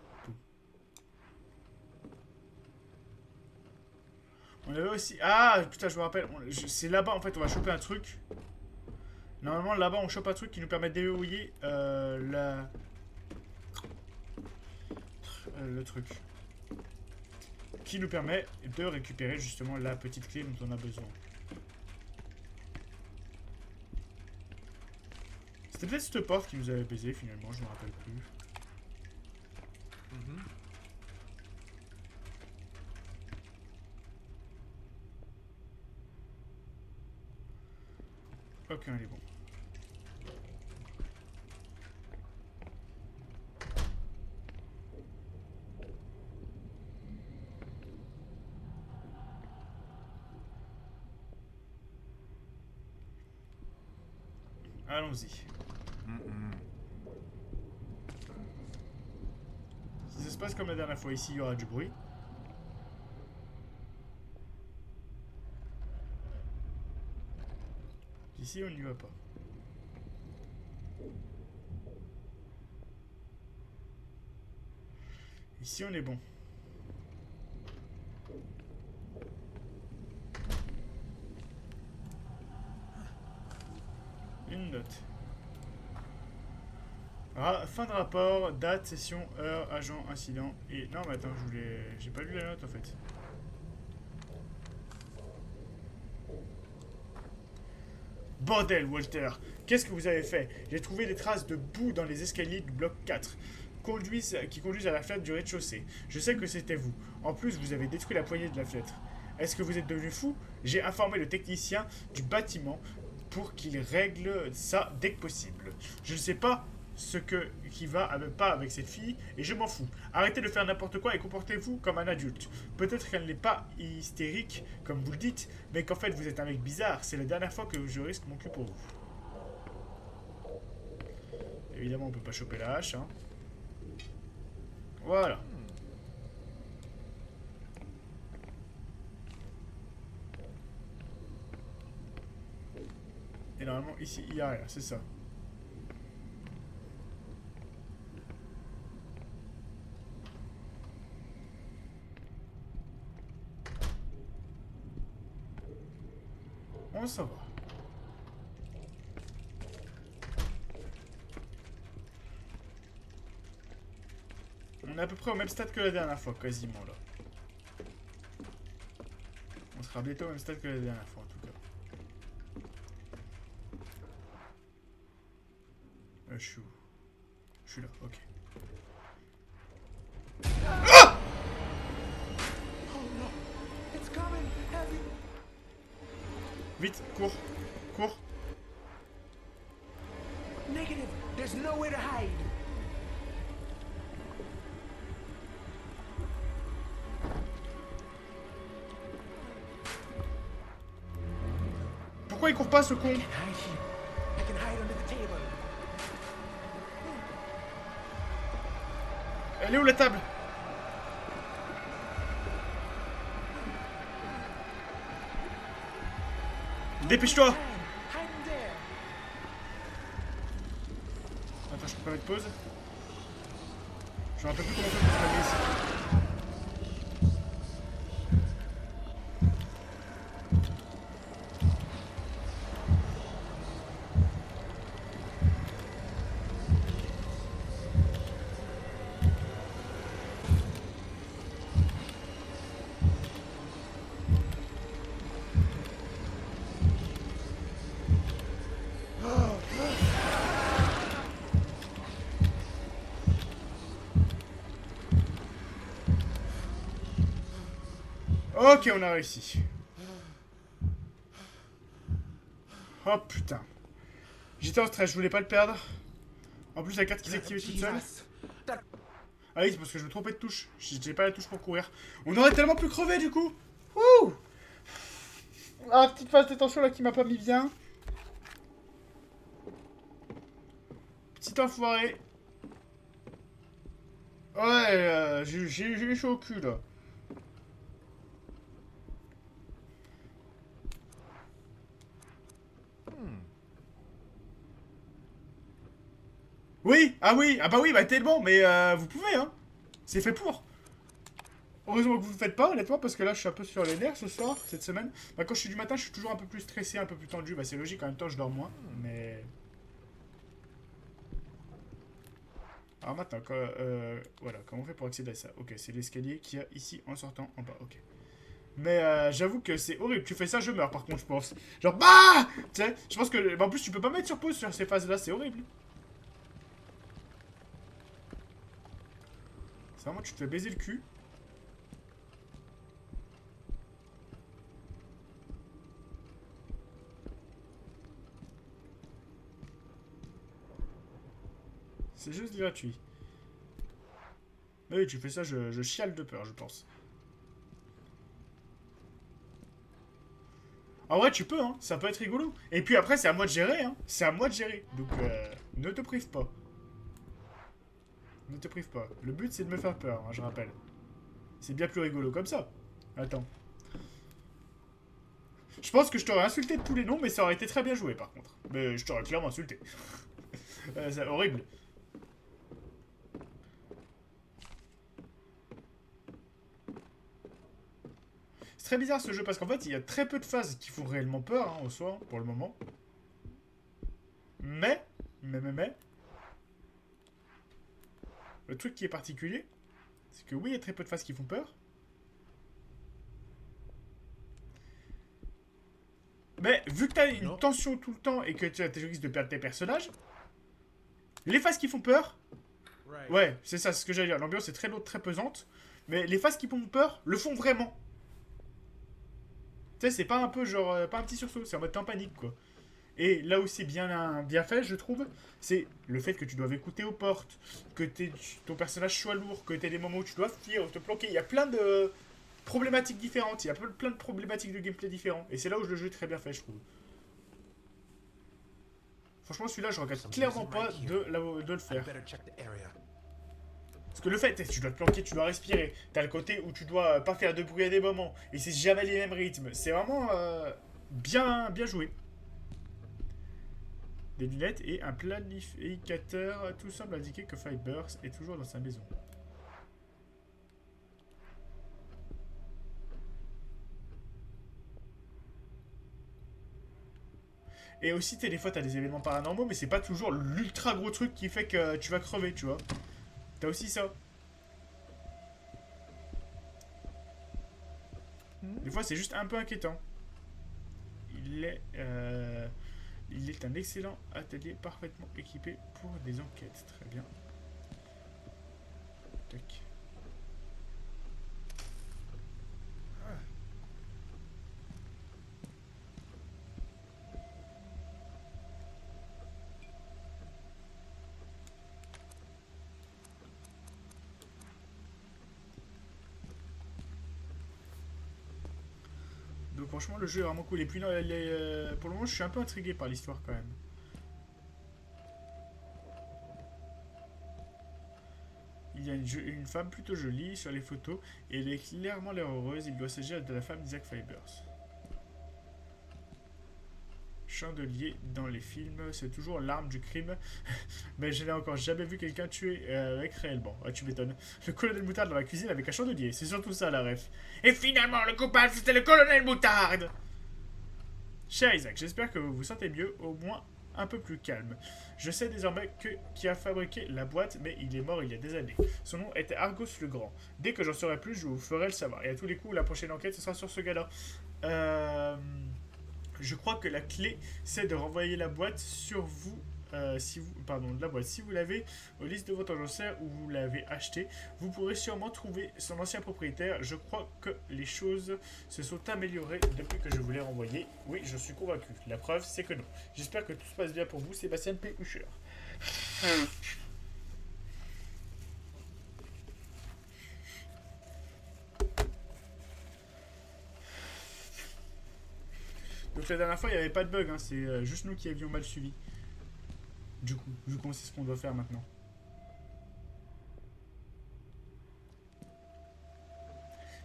On avait aussi... Ah, putain, je me rappelle. C'est là-bas, en fait, on va choper un truc. Normalement, là-bas, on chope un truc qui nous permet de déverrouiller le truc. Qui nous permet de récupérer, justement, la petite clé dont on a besoin. C'était peut-être cette porte qui nous avait baisé, finalement, je me rappelle plus. Ok, on est bon. Allons-y. Si ça se passe comme la dernière fois ici, il y aura du bruit. Ici, on n'y va pas. Ici, on est bon. Une note. Fin de rapport, date, session, heure, agent, incident. Et non, mais attends, je voulais... J'ai pas lu la note en fait. Bordel, Walter! Qu'est-ce que vous avez fait? J'ai trouvé des traces de boue dans les escaliers du bloc 4. Qui conduisent à la fenêtre du rez-de-chaussée. Je sais que c'était vous. En plus, vous avez détruit la poignée de la fenêtre. Est-ce que vous êtes devenu fou? J'ai informé le technicien du bâtiment pour qu'il règle ça dès que possible. Je ne sais pas ce qui va pas avec cette fille et je m'en fous. Arrêtez de faire n'importe quoi et comportez-vous comme un adulte. Peut-être qu'elle n'est pas hystérique comme vous le dites, mais qu'en fait vous êtes un mec bizarre. C'est la dernière fois que je risque mon cul pour vous. Évidemment on peut pas choper la hache. Hein. Voilà. Et normalement ici il n'y a rien, c'est ça. On s'en va. On est à peu près au même stade que la dernière fois, quasiment, là. On sera bientôt au même stade que la dernière fois, en tout cas. Je suis où? Je suis là, ok. Ah! Vite, cours, cours. Negative. There's nowhere to hide. Pourquoi il court pas, ce con? Hide here. I can hide under the table. Elle est où, la table? Dépêche-toi! Hide in there. Attends, je peux pas mettre pause? Je me rappelle plus comment on fait pour se régler ici. Ok, on a réussi. Oh putain. J'étais en stress, je voulais pas le perdre. En plus, la carte qui s'activait toute seule. Jesus. That Ah oui, c'est parce que je me trompais de touche. J'ai pas la touche pour courir. On aurait tellement pu crever du coup. Wouh! Ah, petite phase de tension là qui m'a pas mis bien. Petit enfoiré. Ouais, j'ai chaud au cul là. Oui, ah oui, ah bah oui, bah t'es bon, mais vous pouvez, hein. C'est fait pour. Heureusement que vous ne le faites pas, honnêtement, parce que là, je suis un peu sur les nerfs ce soir, cette semaine. Bah, quand je suis du matin, je suis toujours un peu plus stressé, un peu plus tendu. Bah, c'est logique, en même temps, je dors moins, mais... Alors maintenant, voilà, comment on fait pour accéder à ça? Ok, c'est l'escalier qu'il y a ici en sortant en bas, ok. Mais j'avoue que c'est horrible. Tu fais ça, je meurs, par contre, je pense. Genre, bah! Tu sais, je pense que... Bah, en plus, tu peux pas mettre sur pause sur ces phases-là, c'est horrible. C'est vraiment, tu te fais baiser le cul. C'est juste gratuit. Mais oui, tu fais ça, je chiale de peur, je pense. En vrai, tu peux, hein. Ça peut être rigolo. Et puis après, c'est à moi de gérer, hein. C'est à moi de gérer. Donc, ne te prive pas. Ne te prive pas. Le but, c'est de me faire peur, hein, je rappelle. C'est bien plus rigolo comme ça. Attends. Je pense que je t'aurais insulté de tous les noms, mais ça aurait été très bien joué, par contre. Mais je t'aurais clairement insulté. C'est horrible. C'est très bizarre ce jeu, parce qu'en fait, il y a très peu de phases qui font réellement peur, hein, au soir, pour le moment. Mais... Le truc qui est particulier, c'est que oui, il y a très peu de phases qui font peur. Mais vu que t'as une tension tout le temps et que tu as des risques de perdre tes personnages, les phases qui font peur, ouais, c'est ça, c'est ce que j'allais dire. L'ambiance est très lourde, très pesante, mais les phases qui font peur le font vraiment. Tu sais, c'est pas un peu genre, pas un petit sursaut, c'est en mode t'es en panique, quoi. Et là où c'est bien fait, je trouve, c'est le fait que tu dois écouter aux portes, que ton personnage soit lourd, que tu aies des moments où tu dois fuir, te planquer. Il y a plein de problématiques différentes, il y a plein de problématiques de gameplay différents. Et c'est là où le jeu est très bien fait, je trouve. Franchement, celui-là, je regrette clairement pas de le faire. Parce que le fait, tu dois te planquer, tu dois respirer. T'as le côté où tu dois pas faire de bruit à des moments. Et c'est jamais les mêmes rythmes. C'est vraiment bien joué. Des lunettes et un planificateur. Tout semble indiquer que Fibers est toujours dans sa maison. Et aussi, des fois, t'as des événements paranormaux, mais c'est pas toujours l'ultra gros truc qui fait que tu vas crever, tu vois. T'as aussi ça. Des fois, c'est juste un peu inquiétant. Il est un excellent atelier parfaitement équipé pour des enquêtes. Très bien. Tac. Donc franchement le jeu est vraiment cool. Et puis pour le moment je suis un peu intrigué par l'histoire quand même. Il y a une femme plutôt jolie sur les photos et elle est clairement l'air heureuse. Il doit s'agir de la femme d'Isaac Fibers. Chandelier dans les films, c'est toujours l'arme du crime. Mais je n'ai encore jamais vu quelqu'un tuer avec réellement. Ah, tu m'étonnes. Le colonel Moutarde dans la cuisine avec un chandelier, c'est surtout ça la ref. Et finalement, le coupable c'était le colonel Moutarde. Cher Isaac, j'espère que vous vous sentez mieux, au moins un peu plus calme. Je sais désormais qui a fabriqué la boîte, mais il est mort il y a des années. Son nom était Argos le Grand. Dès que j'en saurai plus, je vous ferai le savoir. Et à tous les coups, la prochaine enquête, ce sera sur ce gars-là. Je crois que la clé, c'est de renvoyer la boîte sur vous. La boîte, si vous l'avez aux listes de votre agenceur ou vous l'avez acheté, vous pourrez sûrement trouver son ancien propriétaire. Je crois que les choses se sont améliorées depuis que je vous l'ai renvoyé. Oui, je suis convaincu. La preuve, c'est que non. J'espère que tout se passe bien pour vous, Sébastien P. Usher. Donc la dernière fois, il n'y avait pas de bug, hein, c'est juste nous qui avions mal suivi. Du coup, vu qu'on sait ce qu'on doit faire maintenant.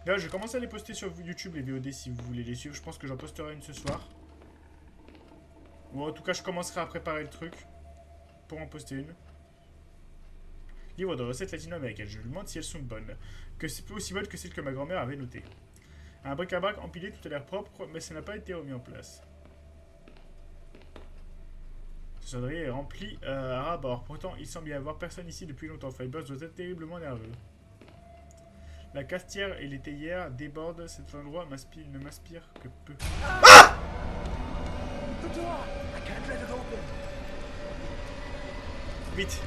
D'ailleurs, je commence à les poster sur YouTube, les VOD, si vous voulez les suivre. Je pense que j'en posterai une ce soir. Ou en tout cas, je commencerai à préparer le truc pour en poster une. Livre de recettes latino-américaines. Je me demande si elles sont bonnes. Que c'est aussi bonnes que celles que ma grand-mère avait notées. Un bric-à-brac empilé, tout a l'air propre, mais ça n'a pas été remis en place. Ce cendrier est rempli à ras-bord. Pourtant, il semble y avoir personne ici depuis longtemps. Fibers doit être terriblement nerveux. La cafetière et les théières débordent. Cet endroit ne m'inspire que peu. Ah! Vite.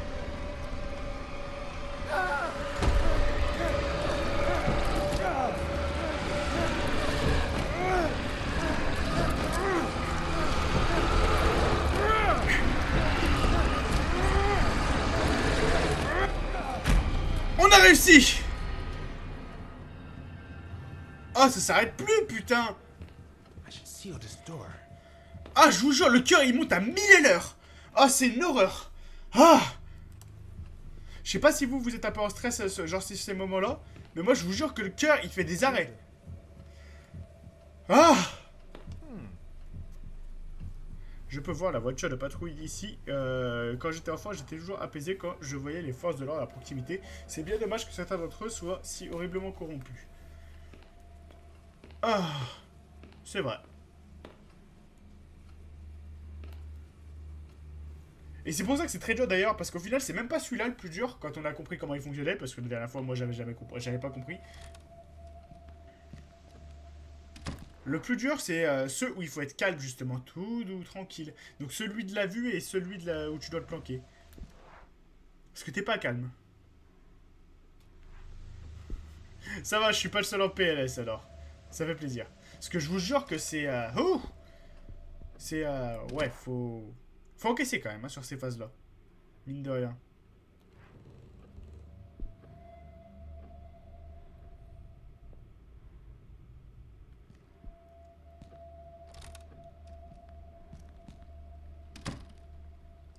On a réussi! Ah, ça s'arrête plus, putain! Ah, je vous jure, le cœur il monte à 1000 à l'heure! Ah, c'est une horreur! Ah! Je sais pas si vous êtes un peu en stress, genre ces moments-là, mais moi je vous jure que le cœur il fait des arrêts. Ah! Je peux voir la voiture de patrouille ici. Quand j'étais enfant, j'étais toujours apaisé quand je voyais les forces de l'ordre à proximité. C'est bien dommage que certains d'entre eux soient si horriblement corrompus. Ah, c'est vrai. Et c'est pour ça que c'est très dur d'ailleurs, parce qu'au final, c'est même pas celui-là le plus dur quand on a compris comment il fonctionnait, parce que la dernière fois, moi, j'avais pas compris. Le plus dur, c'est ceux où il faut être calme, justement, tout doux, tranquille. Donc celui de la vue et celui de où tu dois te planquer. Parce que t'es pas calme. Ça va, je suis pas le seul en PLS alors. Ça fait plaisir. Parce que je vous jure que c'est... ouais, faut encaisser quand même hein, sur ces phases-là. Mine de rien.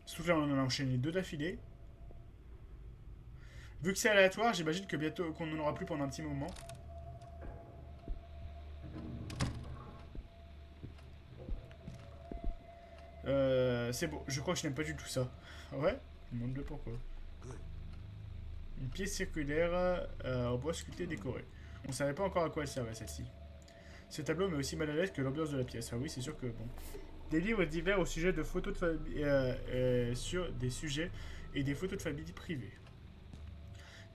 Surtout là, on en a enchaîné 2 d'affilée. Vu que c'est aléatoire, j'imagine que bientôt qu'on n'en aura plus pendant un petit moment. C'est bon, je crois que je n'aime pas du tout ça. Ouais? Je me demande bien pourquoi. Une pièce circulaire en bois sculpté décoré. On ne savait pas encore à quoi elle servait celle-ci. Ce tableau met aussi mal à l'aise que l'ambiance de la pièce. Ah oui, c'est sûr que bon. Des livres divers au sujet de photos de famille, sur des sujets et des photos de famille privées.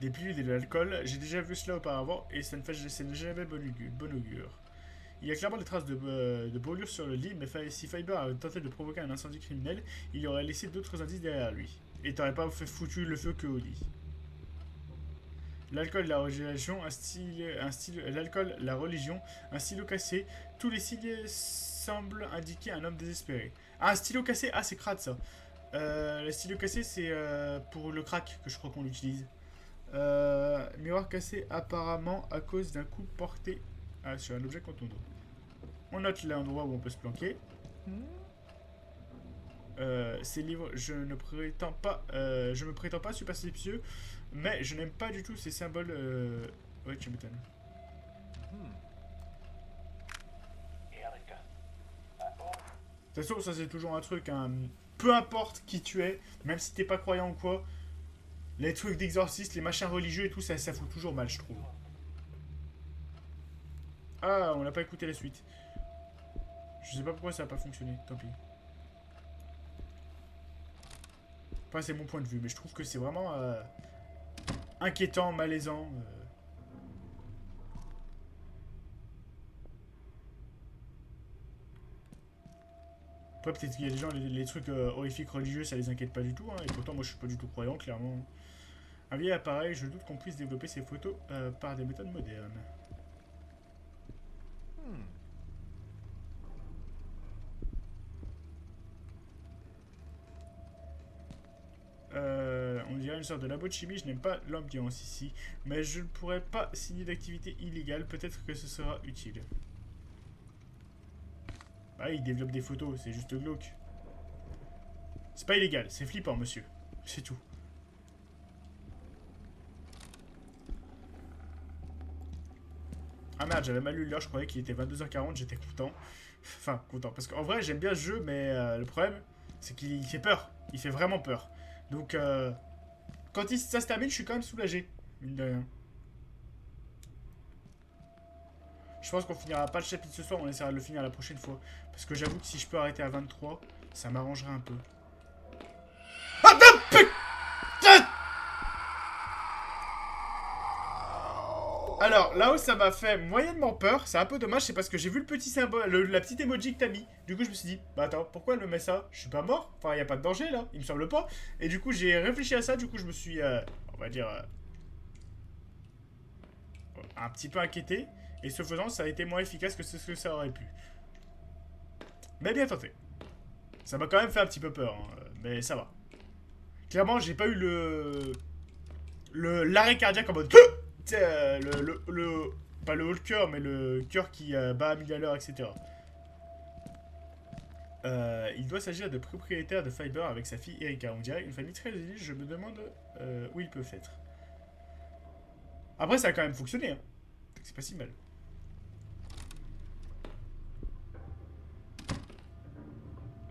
Des pilules et de l'alcool. J'ai déjà vu cela auparavant et ça ne fait jamais bon augure. Il y a clairement des traces de brûlure sur le lit, mais si Fiber a tenté de provoquer un incendie criminel, il aurait laissé d'autres indices derrière lui. Et t'aurais pas foutu le feu que au lit. L'alcool, la religion, l'alcool, la religion, un stylo cassé, tous les signes semblent indiquer un homme désespéré. Ah, un stylo cassé, ah c'est crade ça. Le stylo cassé c'est pour le crack que je crois qu'on l'utilise. Miroir cassé apparemment à cause d'un coup porté sur un objet contre ton dos. On note l'endroit où on peut se planquer. Ces livres, je me prétends pas superstitieux, mais je n'aime pas du tout ces symboles. Ouais, tu m'étonnes. Erika. De toute façon, ça c'est toujours un truc, hein. Peu importe qui tu es, même si t'es pas croyant ou quoi, les trucs d'exorciste, les machins religieux et tout, ça fout toujours mal, je trouve. Ah, on n'a pas écouté la suite. Je sais pas pourquoi ça a pas fonctionné, tant pis. Enfin, c'est mon point de vue, mais je trouve que c'est vraiment inquiétant, malaisant. Après, peut-être qu'il y a des gens, les trucs horrifiques religieux, ça les inquiète pas du tout, hein, et pourtant, moi, je suis pas du tout croyant, clairement. Un vieil appareil, je doute qu'on puisse développer ces photos par des méthodes modernes. On dirait une sorte de labo de chimie, je n'aime pas l'ambiance ici, mais je ne pourrais pas signer d'activité illégale, peut-être que ce sera utile. Ah, il développe des photos, c'est juste glauque. C'est pas illégal, c'est flippant, monsieur. C'est tout. Ah merde, j'avais mal lu l'heure, je croyais qu'il était 22h40, j'étais content. Enfin, content, parce qu'en vrai, j'aime bien ce jeu, mais le problème, c'est qu'il fait peur. Il fait vraiment peur. Donc, quand ça se termine, je suis quand même soulagé. Mine de rien. Je pense qu'on finira pas le chapitre ce soir, on essaiera de le finir la prochaine fois. Parce que j'avoue que si je peux arrêter à 23, ça m'arrangerait un peu. Ah non, putain! Alors, là où ça m'a fait moyennement peur, c'est un peu dommage, c'est parce que j'ai vu le petit symbole, la petite emoji que t'as mis. Du coup, je me suis dit, bah attends, pourquoi elle me met ça? Je suis pas mort? Enfin, y a pas de danger là, il me semble pas. Et du coup, j'ai réfléchi à ça, du coup, je me suis, on va dire, un petit peu inquiété. Et ce faisant, ça a été moins efficace que ce que ça aurait pu. Mais bien tenté. Ça m'a quand même fait un petit peu peur, hein, mais ça va. Clairement, j'ai pas eu l'arrêt cardiaque en mode... Tu sais, pas le haut de cœur, mais le cœur qui bat à 1000 à l'heure, etc. Il doit s'agir de propriétaire de Fiber avec sa fille Erika. On dirait une famille très unie, je me demande où ils peuvent être. Après, ça a quand même fonctionné, hein. C'est pas si mal.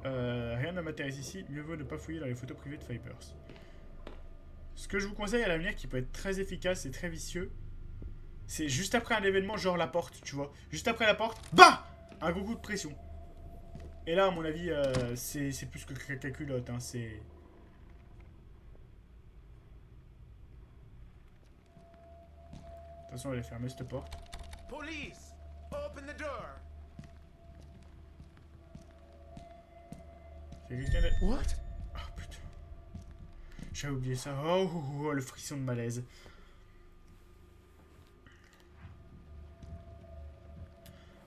Rien ne m'intéresse ici, mieux vaut ne pas fouiller dans les photos privées de Fibers. Ce que je vous conseille à l'avenir, qui peut être très efficace et très vicieux, c'est juste après un événement, genre la porte, tu vois. Juste après la porte, bah, un gros coup de pression. Et là, à mon avis, c'est plus que calculote, hein, c'est... Attention, elle est fermée cette porte. Police! Open the door! C'est quelqu'un de... What? Oh putain. J'avais oublié ça. Oh, le frisson de malaise.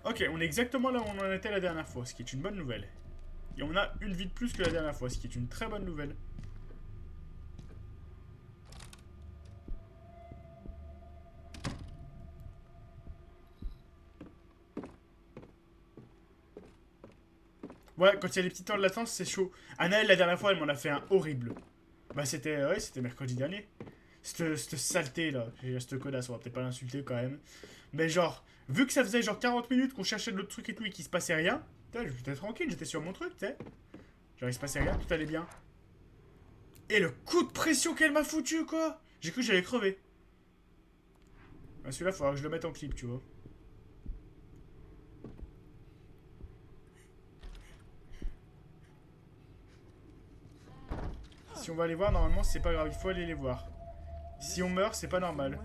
Ok, on est exactement là où on en était la dernière fois, ce qui est une bonne nouvelle. Et on a une vie de plus que la dernière fois, ce qui est une très bonne nouvelle. Ouais, quand il y a les petits temps de latence, c'est chaud. Anaël, la dernière fois, elle m'en a fait un horrible. Bah, c'était ouais, c'était mercredi dernier. Cette saleté, là. Cette connasse, on va peut-être pas l'insulter, quand même. Mais genre, vu que ça faisait genre 40 minutes qu'on cherchait de l'autre truc et tout, et qu'il se passait rien, j'étais tranquille, j'étais sur mon truc, tu sais. Genre, il se passait rien, tout allait bien. Et le coup de pression qu'elle m'a foutu, quoi. J'ai cru que j'allais crever. Ah, celui-là, faudra que je le mette en clip, tu vois. Si on va aller voir, normalement, c'est pas grave, il faut aller les voir. Si on meurt, c'est pas normal.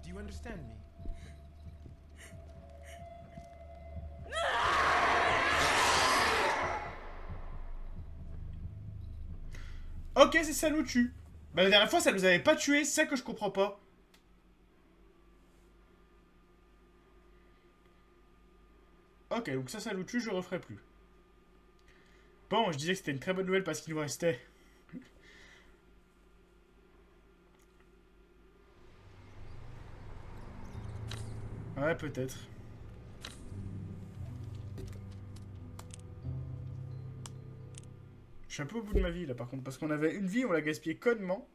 Do you understand me? Ok, c'est ça nous tue. Bah la dernière fois, ça nous avait pas tué, c'est ça que je comprends pas. Ok, donc ça nous tue, je referai plus. Bon, je disais que c'était une très bonne nouvelle parce qu'il nous restait. Ouais, peut-être. Je suis un peu au bout de ma vie là par contre, parce qu'on avait une vie, on l'a gaspillée connement.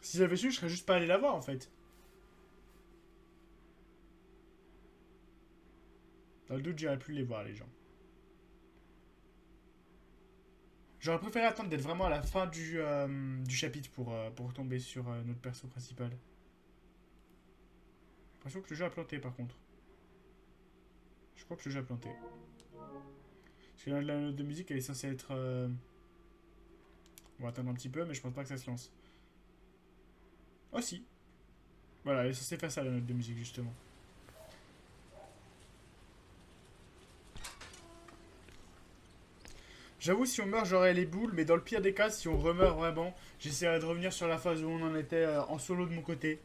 Si j'avais su, je serais juste pas allé la voir en fait. Dans le doute, j'irais plus les voir les gens. J'aurais préféré attendre d'être vraiment à la fin du chapitre pour tomber sur notre perso principal. J'ai l'impression que le jeu a planté par contre. Je crois que le jeu a planté. Parce que la note de musique elle est censée être... On va attendre un petit peu mais je pense pas que ça se lance. Oh si. Voilà, elle est censée faire ça la note de musique justement. J'avoue, si on meurt, j'aurais les boules, mais dans le pire des cas, si on remeurt vraiment, j'essaierai de revenir sur la phase où on en était en solo de mon côté.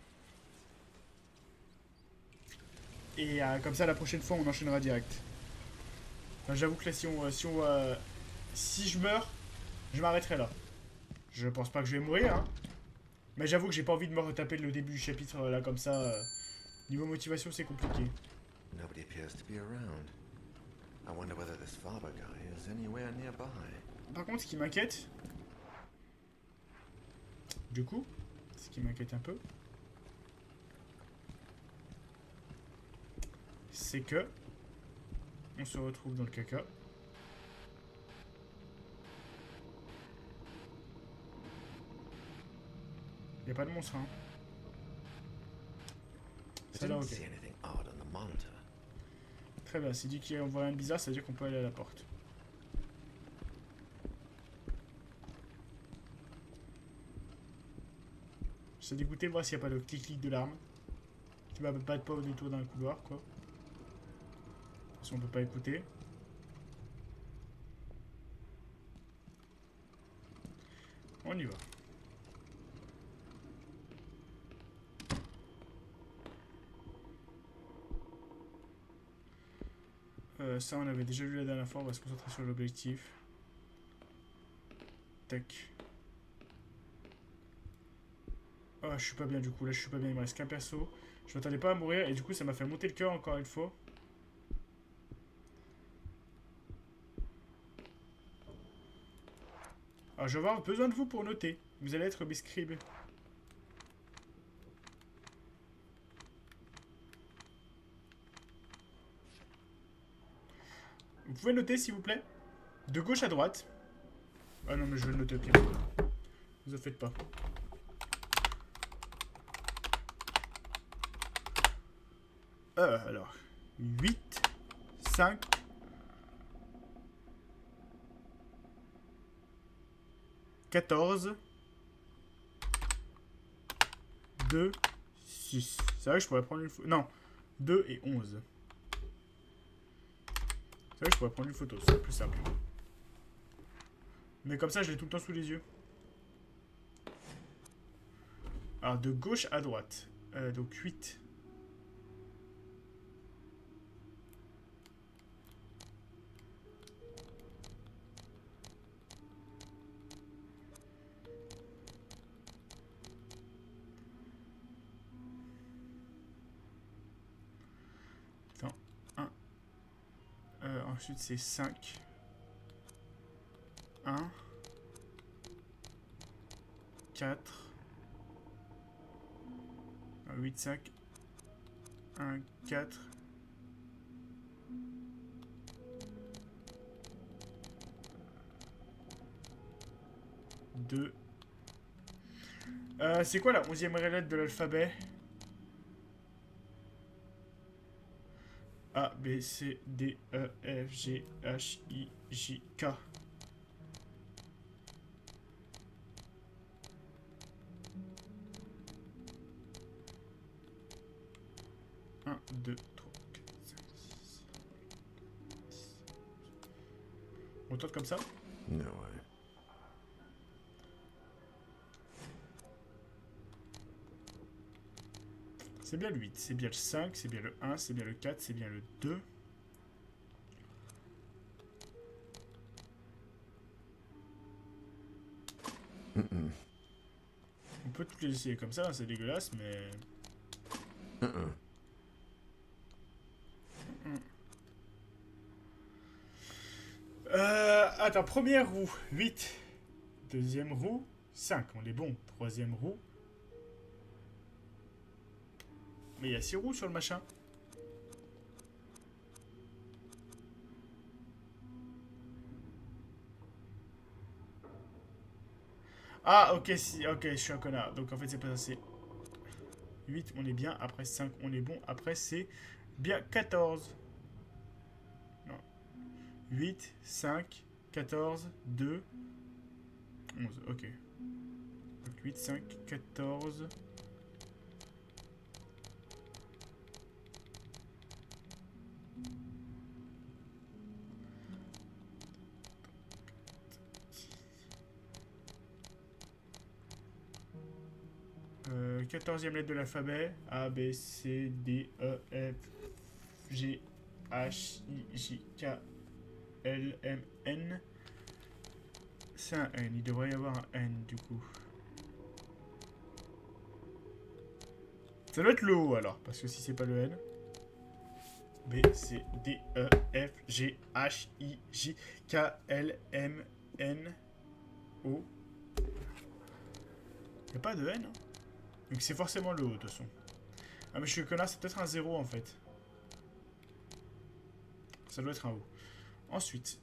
Et comme ça, la prochaine fois, on enchaînera direct. Enfin, j'avoue que là, si je meurs, je m'arrêterai là. Je pense pas que je vais mourir, hein. Mais j'avoue que j'ai pas envie de me retaper le début du chapitre là comme ça. Niveau motivation, c'est compliqué. Nobody appears to be around. I wonder whether this father guy is anywhere nearby. Par contre, ce qui m'inquiète, du coup, ce qui m'inquiète un peu, c'est que on se retrouve dans le caca. Y a pas de monstre, hein. I Ça là, didn't ok. see anything odd on the monitor. Très bien, s'il dit qu'il voit rien de bizarre, ça veut dire qu'on peut aller à la porte. J'essaie d'écouter, voir s'il n'y a pas le clic-clic de l'arme. Qui va pas être pas au détour d'un couloir, quoi. De toute façon, on peut pas écouter. On y va. Ça, on avait déjà vu la dernière fois. On va se concentrer sur l'objectif. Tac. Ah, je suis pas bien du coup. Là, je suis pas bien. Il me reste qu'un perso. Je m'attendais pas à mourir. Et du coup, ça m'a fait monter le cœur encore une fois. Alors, je vais avoir besoin de vous pour noter. Vous allez être mes scribes. Vous pouvez noter s'il vous plaît. De gauche à droite. Ah non mais je vais le noter au pire. Vous en faites pas. Alors. 8, 5, 14, 2, 6. C'est vrai que je pourrais prendre une photo. Non, 2 et 11. C'est vrai que je pourrais prendre une photo, c'est plus simple. Mais comme ça, je l'ai tout le temps sous les yeux. Alors, de gauche à droite. Donc 8. Attends, 1. Ensuite, c'est 5. 1. 4. 8, 5. 1, 4. 2. C'est quoi la 11e lettre de l'alphabet? A, B, C, D, E, F, G, H, I, J, K. 1, 2, 3, 4, 5, 6, 10. On tente comme ça? No way. C'est bien le 8, c'est bien le 5, c'est bien le 1, c'est bien le 4, c'est bien le 2. On peut toutes les essayer comme ça, hein, c'est dégueulasse, mais... Attends, première roue, 8. Deuxième roue, 5. On est bon. Troisième roue. Mais il y a 6 roues sur le machin. Ah, ok, si, ok, je suis un connard. Donc en fait, c'est pas ça, c'est 8, on est bien. Après 5, on est bon. Après, c'est bien 14. Non. 8, 5, 14, 2, 11. Ok. Donc 8, 5, 14. Quatorzième lettre de l'alphabet. A, B, C, D, E, F, G, H, I, J, K, L, M, N. C'est un N. Il devrait y avoir un N du coup. Ça doit être le O alors. Parce que si c'est pas le N. B, C, D, E, F, G, H, I, J, K, L, M, N, O. Il n'y a pas de N, hein. Donc c'est forcément le haut de toute façon. Ah mais je suis connard, c'est peut-être un 0 en fait. Ça doit être un haut. Ensuite.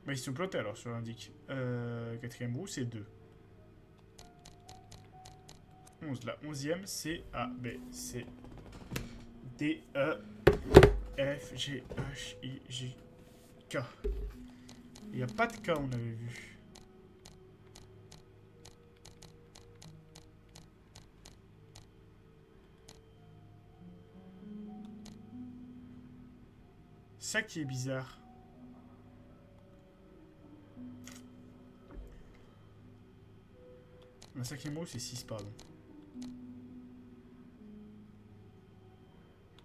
Bah ils sont plantés alors sur l'indique. Quatrième roue c'est 2. 11. La 11e c'est A, B, C, D, E, F, G, H, I, J, K. Il n'y a pas de K on avait vu. Ça qui est bizarre. La cinquième roue c'est 6, pardon.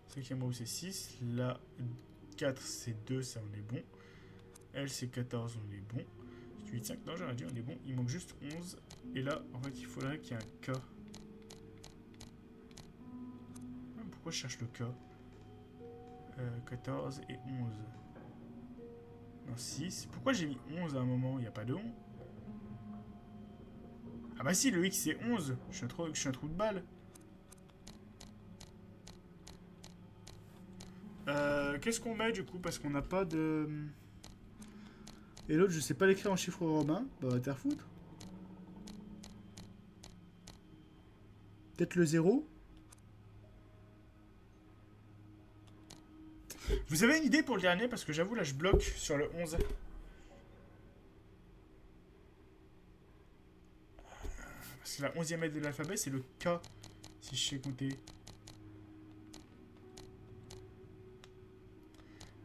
Cinquième roue c'est 6. La 4 c'est 2, ça on est bon. L c'est 14, on est bon. 8, 5, non j'aurais dit on est bon. Il manque juste 11. Et là en fait il faudrait qu'il y ait un K. Pourquoi je cherche le K? 14 et 11. Non, 6. Pourquoi j'ai mis 11 à un moment? Il n'y a pas de 11. Ah bah si, le X c'est 11. Je suis un trou de balle. Qu'est-ce qu'on met du coup? Parce qu'on n'a pas de... Et l'autre, je sais pas l'écrire en chiffre romain. Bah, va te faire foutre. Peut-être le 0. Vous avez une idée pour le dernier? Parce que j'avoue, là, je bloque sur le 11. Parce que la 11e lettre de l'alphabet, c'est le K. Si je sais compter.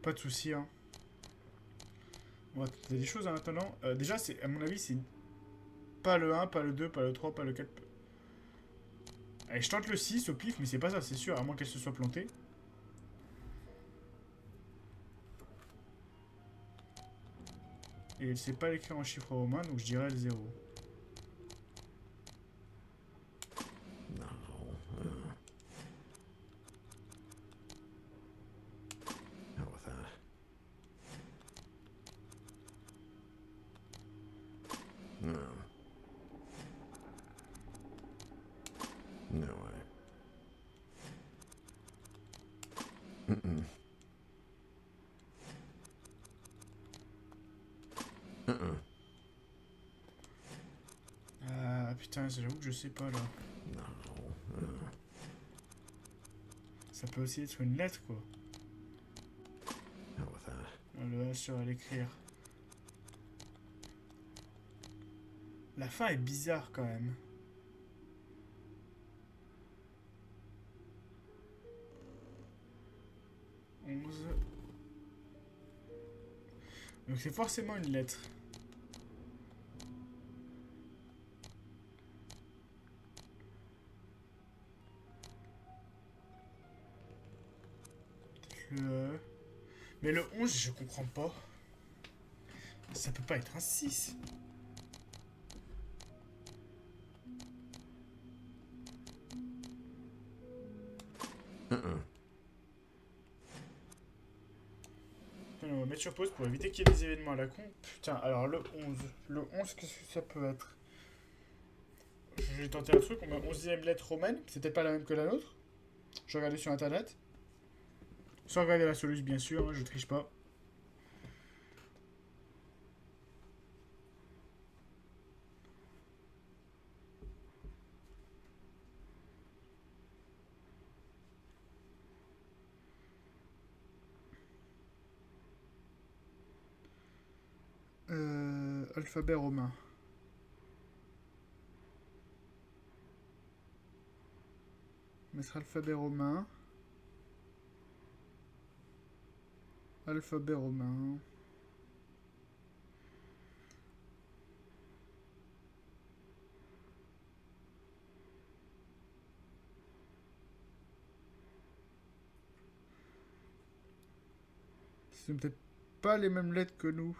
Pas de soucis, hein. On va tenter des choses en attendant. Déjà, à mon avis, c'est pas le 1, pas le 2, pas le 3, pas le 4. Allez, je tente le 6 au pif, mais c'est pas ça, c'est sûr, à moins qu'elle se soit plantée. Et elle sait pas l'écrire en chiffre romain, donc je dirais le 0. Ah putain, j'avoue que je sais pas là. Ça peut aussi être une lettre quoi. Le H sur à l'écrire. La fin est bizarre quand même. Donc c'est forcément une lettre. Le... Mais le 11, je comprends pas. Ça peut pas être un 6. On va mettre sur pause pour éviter qu'il y ait des événements à la con. Putain, alors le 11. Le 11, qu'est-ce que ça peut être? J'ai tenté un truc, on met 11e lettre romaine. C'est peut-être pas la même que la nôtre. Je regardais sur internet. Sans regarder la solution, bien sûr, hein, je triche pas. Alphabet romain. Mettre alphabet romain. Alphabet romain. C'est peut-être pas les mêmes lettres que nous.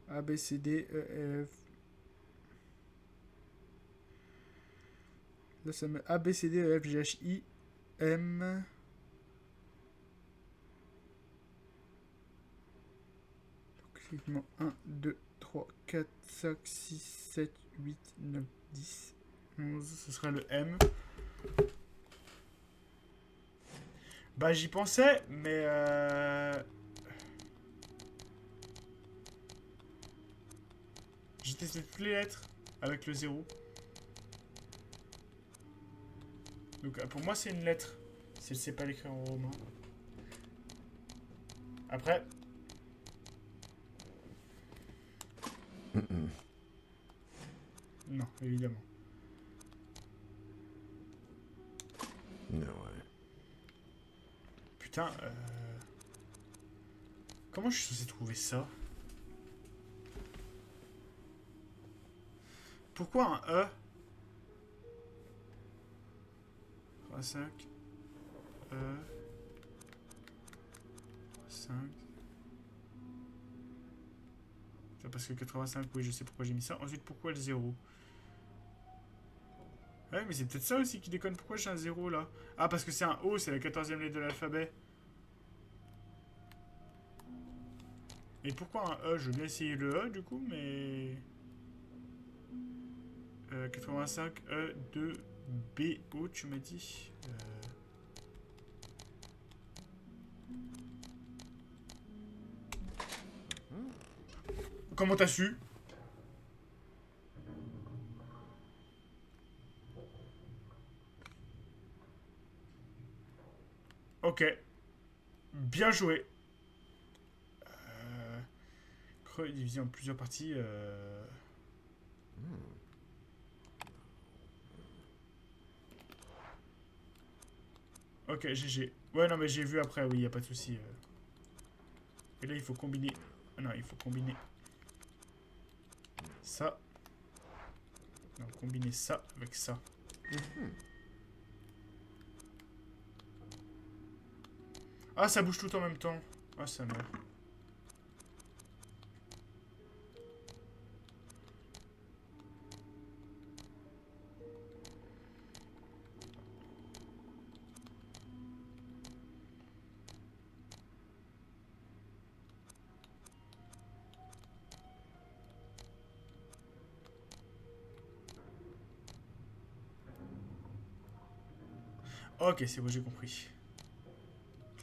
A, B, C, D, E, F. Là, ça met A, B, C, D, E, F, G, H, I, M. Donc, 1, 2, 3, 4, 5, 6, 7, 8, 9, 10, 11. Ce sera le M. Bah, j'y pensais, mais j'ai testé toutes les lettres avec le 0. Donc pour moi c'est une lettre. Si elle sait pas l'écrire en romain. Après. Non, évidemment. No way. Putain, comment je suis censé trouver ça? Pourquoi un E? 5 E 5. Parce que 85, oui, je sais pourquoi j'ai mis ça. Ensuite, pourquoi le 0? Ouais, mais c'est peut-être ça aussi qui déconne. Pourquoi j'ai un 0 là? Ah, parce que c'est un O, c'est la 14e lettre de l'alphabet. Et pourquoi un E? Je veux bien essayer le E du coup, mais. 85 E 2 B O, tu m'as dit. Comment t'as su? Ok. Bien joué. Creux divisé en plusieurs parties. Ok, GG. Ouais, non, mais j'ai vu après, oui, y a pas de souci. Et là, il faut combiner. Ah non, il faut combiner ça. Non, combiner ça avec ça. Ah, ça bouge tout en même temps. Ah, ça meurt. Ok, c'est bon, j'ai compris.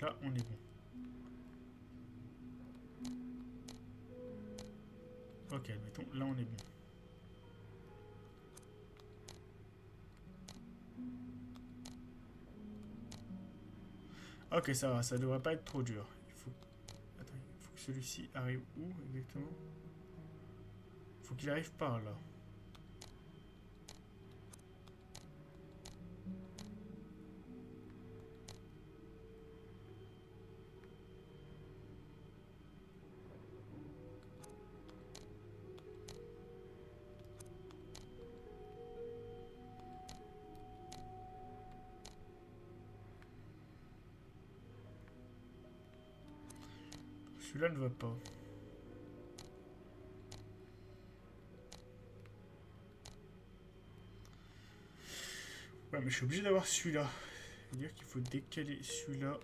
Là, on est bon. Ok, admettons, là, on est bon. Ok, ça va, ça devrait pas être trop dur. Attends, il faut que celui-ci arrive où exactement? Il faut qu'il arrive par là. Celui-là ne va pas. Ouais, mais je suis obligé d'avoir celui-là. C'est-à-dire qu'il faut décaler celui-là.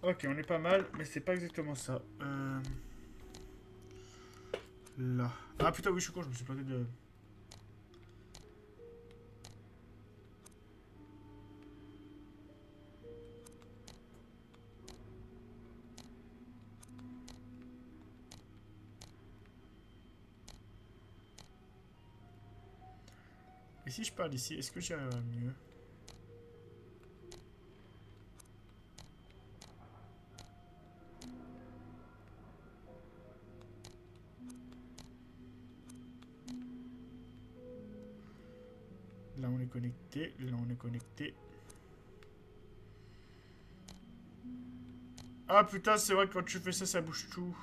Ok, on est pas mal, mais c'est pas exactement ça. Là. Ah putain, oui, je suis con, je me suis planté de... Et si je pars d'ici, est-ce que j'y arriverai mieux? Là on est connecté, là on est connecté. Ah putain, c'est vrai que quand tu fais ça, ça bouge tout.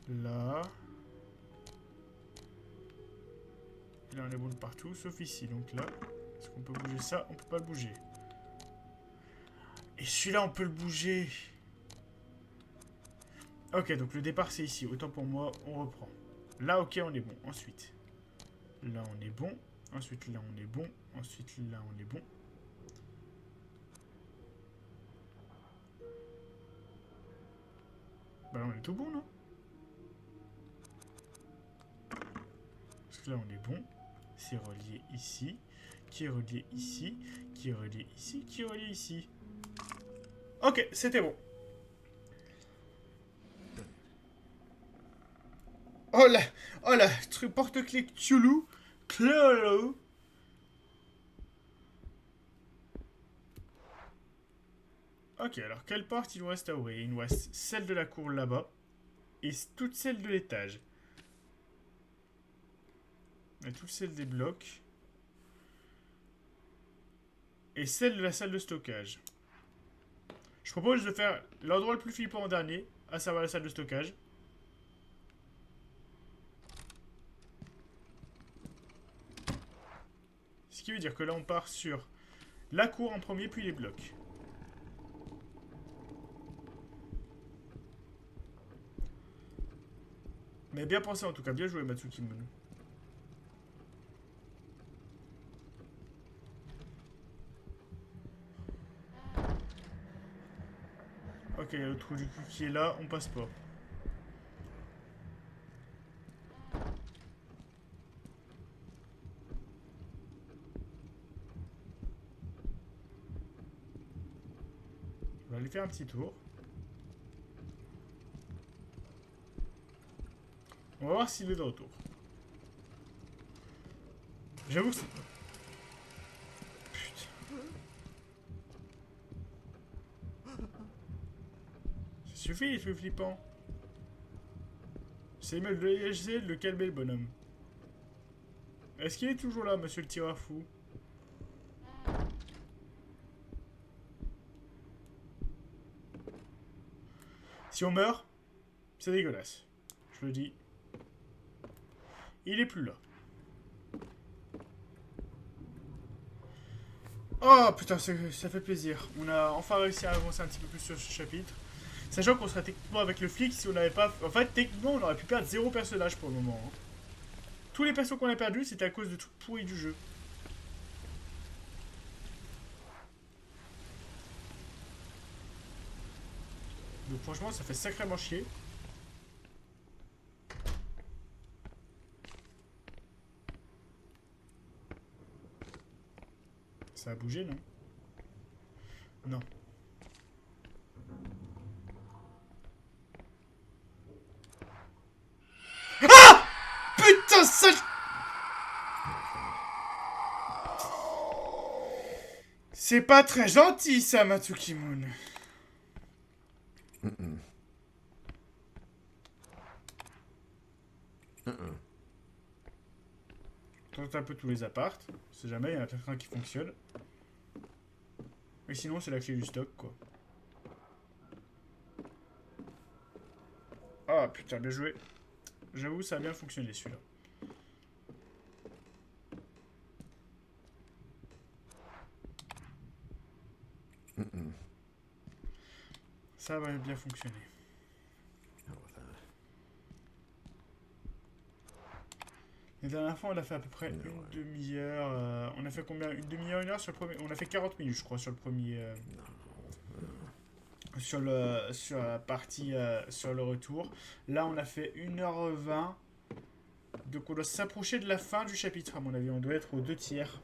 Là. Et là on est bon de partout, sauf ici. Donc là, est-ce qu'on peut bouger ça? On peut pas le bouger. Et celui-là, on peut le bouger. Ok, donc le départ c'est ici. Autant pour moi, on reprend. Là, ok, on est bon. Ensuite, là, on est bon. Ensuite, là, on est bon. Ensuite, là, on est bon. Bah là, on est tout bon, non? Parce que là, on est bon. C'est relié ici. Qui est relié ici. Qui est relié ici. Qui est relié ici. Ok, c'était bon. Oh là, truc porte-clés Cthulhu. Cthulhu. Ok, alors quelle porte il nous reste à ouvrir? Il nous reste celle de la cour là-bas. Et toutes celles de l'étage. Et toutes celles des blocs. Et celle de la salle de stockage. Je propose de faire l'endroit le plus flippant en dernier, à savoir la salle de stockage. Ce qui veut dire que là on part sur la cour en premier, puis les blocs. Mais bien pensé en tout cas, bien joué Matsukimono. Ok, il y a le trou du cul qui est là, on passe pas. On va aller faire un petit tour. On va voir s'il est de retour. J'avoue que c'est... Putain. Ça suffit les trucs flippants. C'est mieux de le calmer le bonhomme. Est-ce qu'il est toujours là, monsieur le tireur fou? Si on meurt, c'est dégueulasse. Je le dis. Il est plus là. Oh putain, ça fait plaisir. On a enfin réussi à avancer un petit peu plus sur ce chapitre. Sachant qu'on serait techniquement avec le flic si on n'avait pas... En fait, techniquement, on aurait pu perdre 0 personnage pour le moment. Hein. Tous les persos qu'on a perdus, c'était à cause de trucs pourris du jeu. Donc franchement, ça fait sacrément chier. Ça a bougé, non? Non. Ah! Putain, ça... C'est pas très gentil, ça, Matsuki Moon. Tente un peu tous les apparts. On sait jamais, il y en a peut-être un qui fonctionne. Et sinon, c'est la clé du stock, quoi. Ah, putain, bien joué. J'avoue, ça a bien fonctionné, celui-là. Ça va bien fonctionner. La dernière fois, on a fait à peu près une demi-heure. On a fait combien? Une demi-heure, une heure sur le premier. On a fait 40 minutes, je crois, sur le premier. Sur la partie. Sur le retour. Là, on a fait 1h20. Donc, on doit s'approcher de la fin du chapitre, à mon avis. On doit être aux 2 tiers.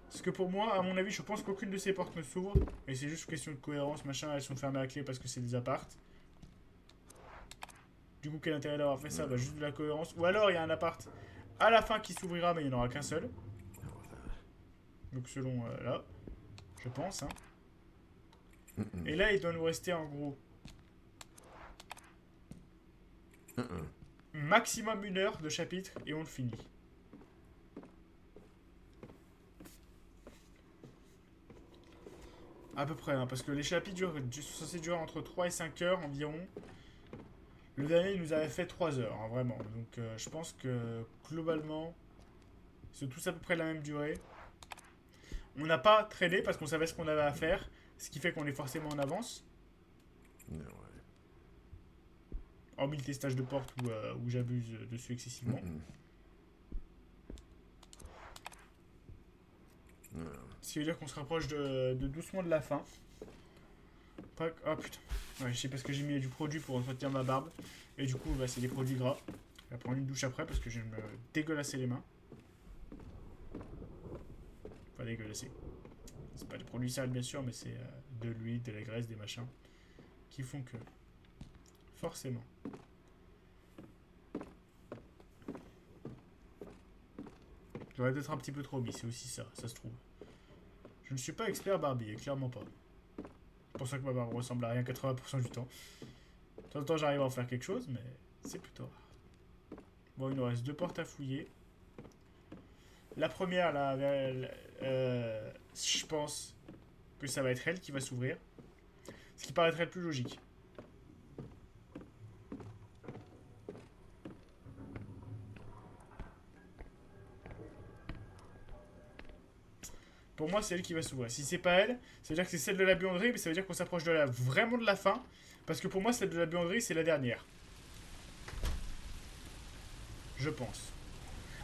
Parce que pour moi, à mon avis, je pense qu'aucune de ces portes ne s'ouvre. Et c'est juste une question de cohérence, machin. Elles sont fermées à clé parce que c'est des apparts. Du coup, quel intérêt d'avoir fait ça? Bah, juste de la cohérence. Ou alors, il y a un appart à la fin qui s'ouvrira, mais il n'y en aura qu'un seul. Donc, selon là, je pense. Hein. Et là, il doit nous rester en gros maximum 1 heure de chapitre et on le finit. À peu près, hein, parce que les chapitres sont censés durer entre 3 et 5 heures environ. Le dernier, il nous avait fait 3 heures, hein, vraiment. Donc, je pense que, globalement, c'est tous à peu près la même durée. On n'a pas traîné parce qu'on savait ce qu'on avait à faire, ce qui fait qu'on est forcément en avance. Hormis le testage de porte où j'abuse dessus excessivement. Ce qui veut dire qu'on se rapproche de doucement de la fin. Oh putain. Ouais, je sais parce que j'ai mis du produit pour entretenir ma barbe. Et du coup, bah, c'est des produits gras. Je vais prendre une douche après parce que je vais me dégueulasser les mains. Enfin, dégueulasser. C'est pas des produits sales, bien sûr, mais c'est de l'huile, de la graisse, des machins. Qui font que. Forcément. J'aurais peut-être un petit peu trop mis, c'est aussi ça se trouve. Je ne suis pas expert barbier, clairement pas. C'est pour ça que ma barbe ressemble à rien 80% du temps. De temps en temps, j'arrive à en faire quelque chose, mais c'est plutôt rare. Bon, il nous reste 2 portes à fouiller. La première, là, je pense que ça va être elle qui va s'ouvrir. Ce qui paraîtrait le plus logique. Pour moi, c'est elle qui va s'ouvrir. Si c'est pas elle, ça veut dire que c'est celle de la buanderie, mais ça veut dire qu'on s'approche vraiment de la fin. Parce que pour moi, celle de la buanderie, c'est la dernière. Je pense.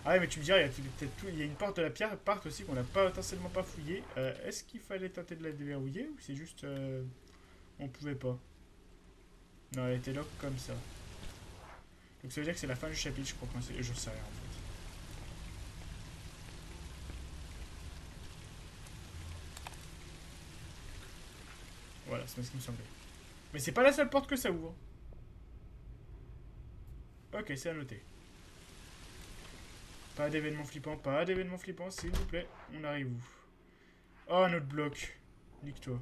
Ah ouais, mais tu me diras, il y a une porte de la pierre part aussi qu'on n'a potentiellement pas fouillée. Est-ce qu'il fallait tenter de la déverrouiller ou c'est juste... on pouvait pas? Non, elle était lock comme ça. Donc ça veut dire que c'est la fin du chapitre, je crois. Je sais rien en fait. Voilà, c'est ce qui me semblait. Mais c'est pas la seule porte que ça ouvre. Ok, c'est à noter. Pas d'événements flippants, s'il vous plaît. On arrive où? Oh, notre bloc. Nique-toi.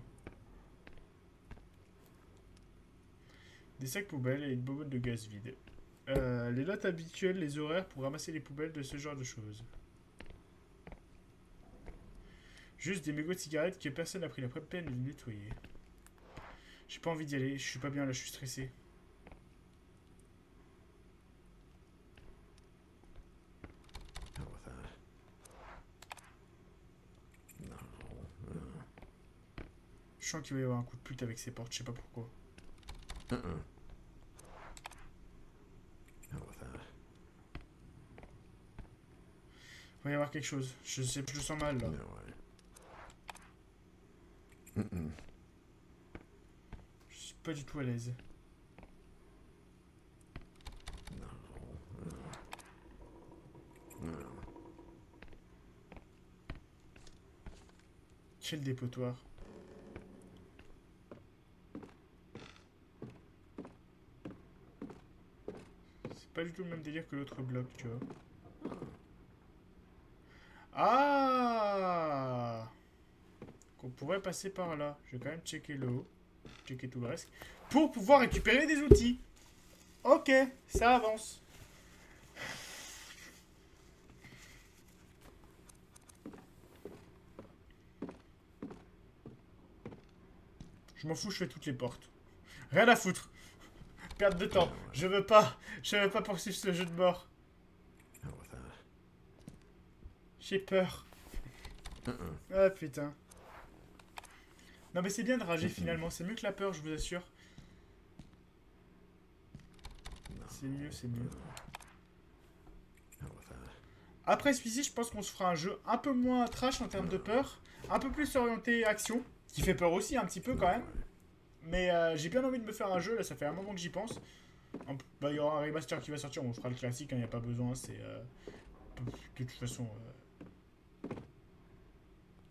Des sacs poubelles et une bonbonne de gaz vide. Les notes habituelles, les horaires pour ramasser les poubelles de ce genre de choses. Juste des mégots de cigarettes que personne n'a pris la peine de nettoyer. J'ai pas envie d'y aller, je suis pas bien là, je suis stressé. Je sens qu'il va y avoir un coup de pute avec ces portes, je sais pas pourquoi. Il va y avoir quelque chose, je sais, je le sens mal là. Je suis pas du tout à l'aise. Quel dépotoir. C'est pas du tout le même délire que l'autre bloc, tu vois. Ah! pourrait passer par là. Je vais quand même checker le haut. Checker tout le reste. Pour pouvoir récupérer des outils. Ok, ça avance. Je m'en fous, je fais toutes les portes. Rien à foutre. Perte de temps. Je veux pas poursuivre ce jeu de mort. Hell with that. J'ai peur. Ah putain. Non mais c'est bien de rager finalement. C'est mieux que la peur, je vous assure. C'est mieux, c'est mieux. Hell with that. Après celui-ci, je pense qu'on se fera un jeu un peu moins trash en termes de peur. Un peu plus orienté action. Qui fait peur aussi un petit peu quand même. Mais j'ai bien envie de me faire un jeu, là ça fait un moment que j'y pense. Bah, il y aura un remaster qui va sortir, on fera le classique, il n'y a pas besoin, c'est... de toute façon...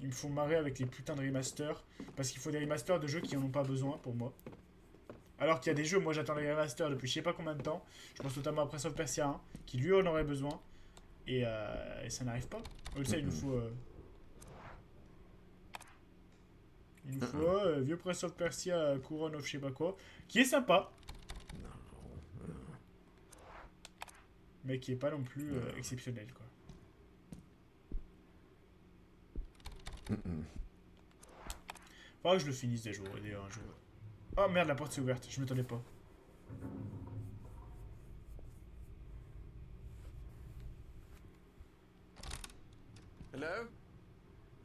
il me faut marrer avec les putains de remasters, parce qu'il faut des remasters de jeux qui en ont pas besoin pour moi. Alors qu'il y a des jeux, moi j'attends les remasters depuis je sais pas combien de temps. Je pense notamment à Prince of Persia 1, qui lui en aurait besoin. Et ça n'arrive pas. Au ça, il nous faut... Il nous faut vieux Prince of Persia, Couronne of je sais pas quoi, qui est sympa. Mais qui est pas non plus exceptionnel, quoi. Faudra que je le finisse des jours, d'ailleurs, un jour. Oh merde, la porte s'est ouverte, je m'attendais pas. Hello?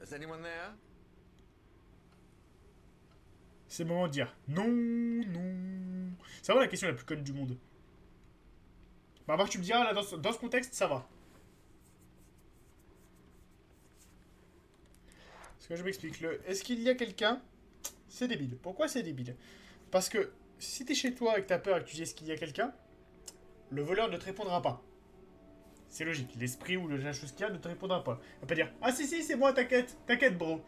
Is anyone there? C'est le moment de dire non, non. C'est vraiment la question la plus conne du monde. Bah, moi, tu me diras, là, dans ce contexte, ça va. Parce que je m'explique. Est-ce qu'il y a quelqu'un? C'est débile. Pourquoi c'est débile? Parce que si t'es chez toi et que t'as peur et que tu dis est-ce qu'il y a quelqu'un, le voleur ne te répondra pas. C'est logique. L'esprit ou la chose qu'il y a ne te répondra pas. Il va pas dire ah si, c'est moi, t'inquiète, t'inquiète, bro.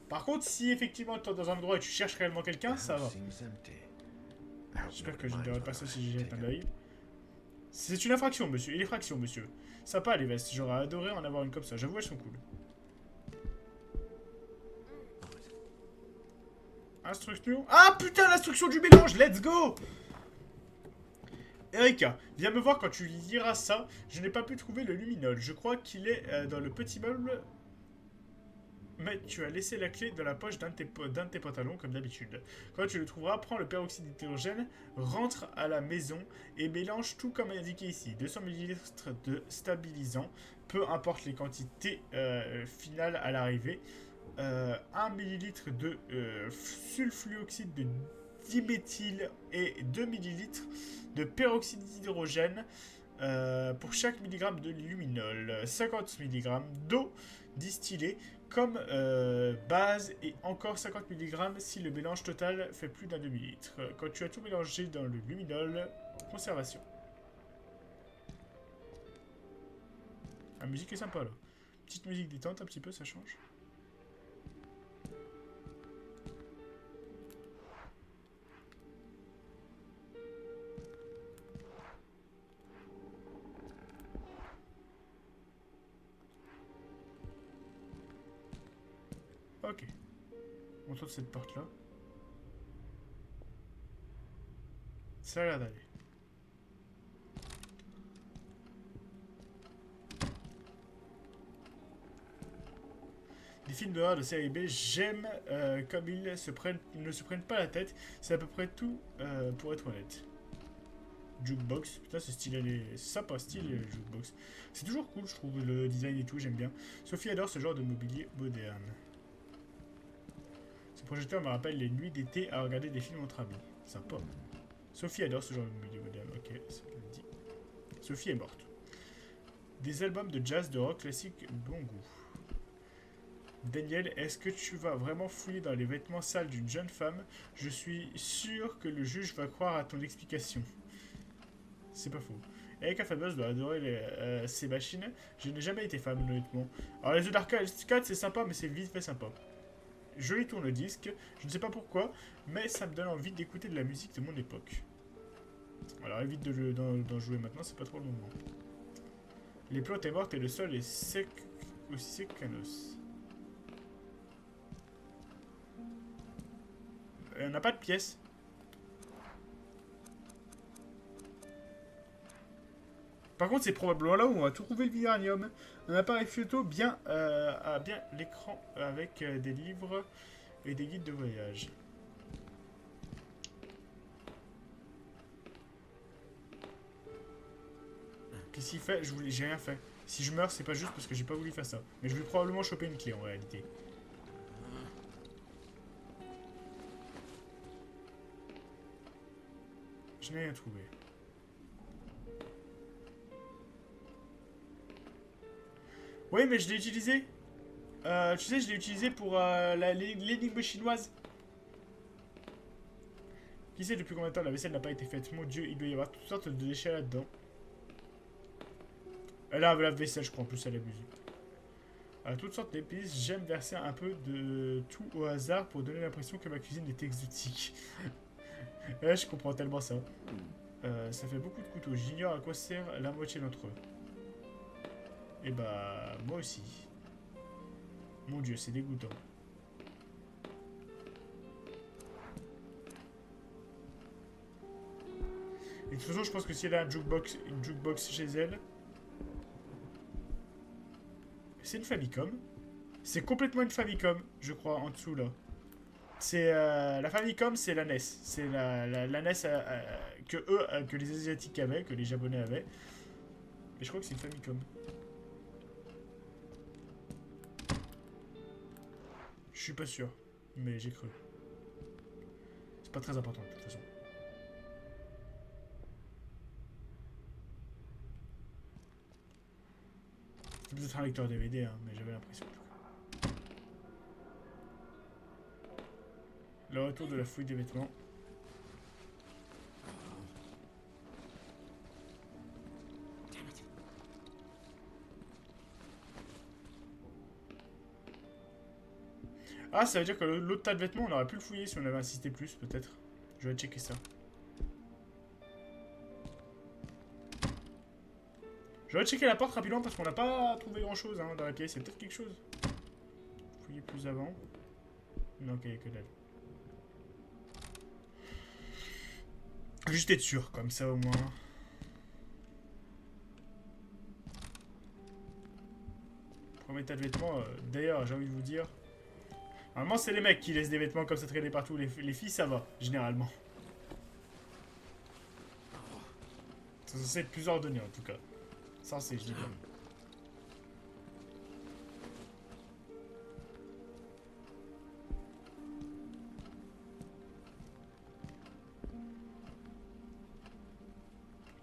Par contre, si effectivement tu es dans un endroit et tu cherches réellement quelqu'un, ça va. J'espère que je ne devrais pas ça si j'ai jeté un œil. C'est une infraction, monsieur. Une effraction, monsieur. Sympa, les vestes. J'aurais adoré en avoir une comme ça. J'avoue, elles sont cool. Instruction. Ah putain, l'instruction du mélange. Let's go. Erika, viens me voir quand tu liras ça. Je n'ai pas pu trouver le luminol. Je crois qu'il est dans le petit meuble. Mais tu as laissé la clé dans la poche d'un de tes pantalons, comme d'habitude. Quand tu le trouveras, prends le peroxyde d'hydrogène, rentre à la maison et mélange tout comme indiqué ici. 200 ml de stabilisant, peu importe les quantités finales à l'arrivée. 1 ml de sulfluoxyde de diméthyle et 2 ml de peroxyde d'hydrogène pour chaque milligramme de luminol. 50 mg d'eau distillée comme base et encore 50 mg si le mélange total fait plus d'un demi-litre. Quand tu as tout mélangé dans le luminol, conservation. La musique est sympa là. Petite musique détente un petit peu, ça change. Ok. On tourne cette porte-là. Ça a l'air d'aller. Les films d'horreur de série B, j'aime comme ils ne se prennent pas la tête. C'est à peu près tout pour être honnête. Jukebox, putain c'est stylé, c'est sympa style jukebox. C'est toujours cool je trouve le design et tout, j'aime bien. Sophie adore ce genre de mobilier moderne. Ce projecteur me rappelle les nuits d'été à regarder des films entre amis. Sympa. Sophie adore ce genre de mobilier moderne, ok, ça le dit. Sophie est morte. Des albums de jazz, de rock classique, bon goût. Daniel, est-ce que tu vas vraiment fouiller dans les vêtements sales d'une jeune femme? Je suis sûr que le juge va croire à ton explication. C'est pas faux. Erika Fabeuse doit adorer ces machines. Je n'ai jamais été fan, honnêtement. Alors, les jeux d'arcade c'est sympa, mais c'est vite fait sympa. Joli tourne-disque. Je ne sais pas pourquoi, mais ça me donne envie d'écouter de la musique de mon époque. Alors, évite d'en jouer maintenant, c'est pas trop le moment. Les plantes est morte et le sol est sec, aussi sec qu'un os. on n'a pas de pièces. Par contre, c'est probablement là où on va trouver le vibranium. Un appareil photo bien, à bien l'écran avec des livres et des guides de voyage. Qu'est-ce qu'il fait? J'ai rien fait. Si je meurs, c'est pas juste parce que j'ai pas voulu faire ça. Mais je vais probablement choper une clé en réalité. Je n'ai rien trouvé. Oui, mais je l'ai utilisé. Tu sais, je l'ai utilisé pour l'énigme chinoise. Qui sait depuis combien de temps la vaisselle n'a pas été faite? Mon dieu, il doit y avoir toutes sortes de déchets là-dedans. Elle a la vaisselle, je crois, en plus, elle abuse. Toutes sortes d'épices, j'aime verser un peu de tout au hasard pour donner l'impression que ma cuisine est exotique. Ouais, je comprends tellement ça. Ça fait beaucoup de couteaux, j'ignore à quoi sert la moitié d'entre eux. Et bah, moi aussi. Mon dieu, c'est dégoûtant. Et de toute façon, je pense que si elle a une jukebox chez elle... C'est une Famicom. C'est complètement une Famicom, je crois, en dessous, là. C'est... la Famicom, c'est la NES. C'est la NES que les Asiatiques avaient, que les Japonais avaient. Mais je crois que c'est une Famicom. Je suis pas sûr, mais j'ai cru. C'est pas très important, de toute façon. C'est peut-être un lecteur DVD, hein, mais j'avais l'impression. Le retour de la fouille des vêtements. Ah, ça veut dire que l'autre tas de vêtements, on aurait pu le fouiller si on avait insisté plus, peut-être. Je vais checker ça. Je vais checker la porte rapidement parce qu'on n'a pas trouvé grand-chose hein, dans la pièce. Il y a peut-être quelque chose. Fouiller plus avant. Non, ok, que dalle. Juste être sûr, comme ça au moins. Premier tas de vêtements. D'ailleurs, j'ai envie de vous dire... Normalement, c'est les mecs qui laissent des vêtements comme ça traîner partout. Les filles, ça va, généralement. C'est censé être plus ordonné, en tout cas. Censé, je dis pas.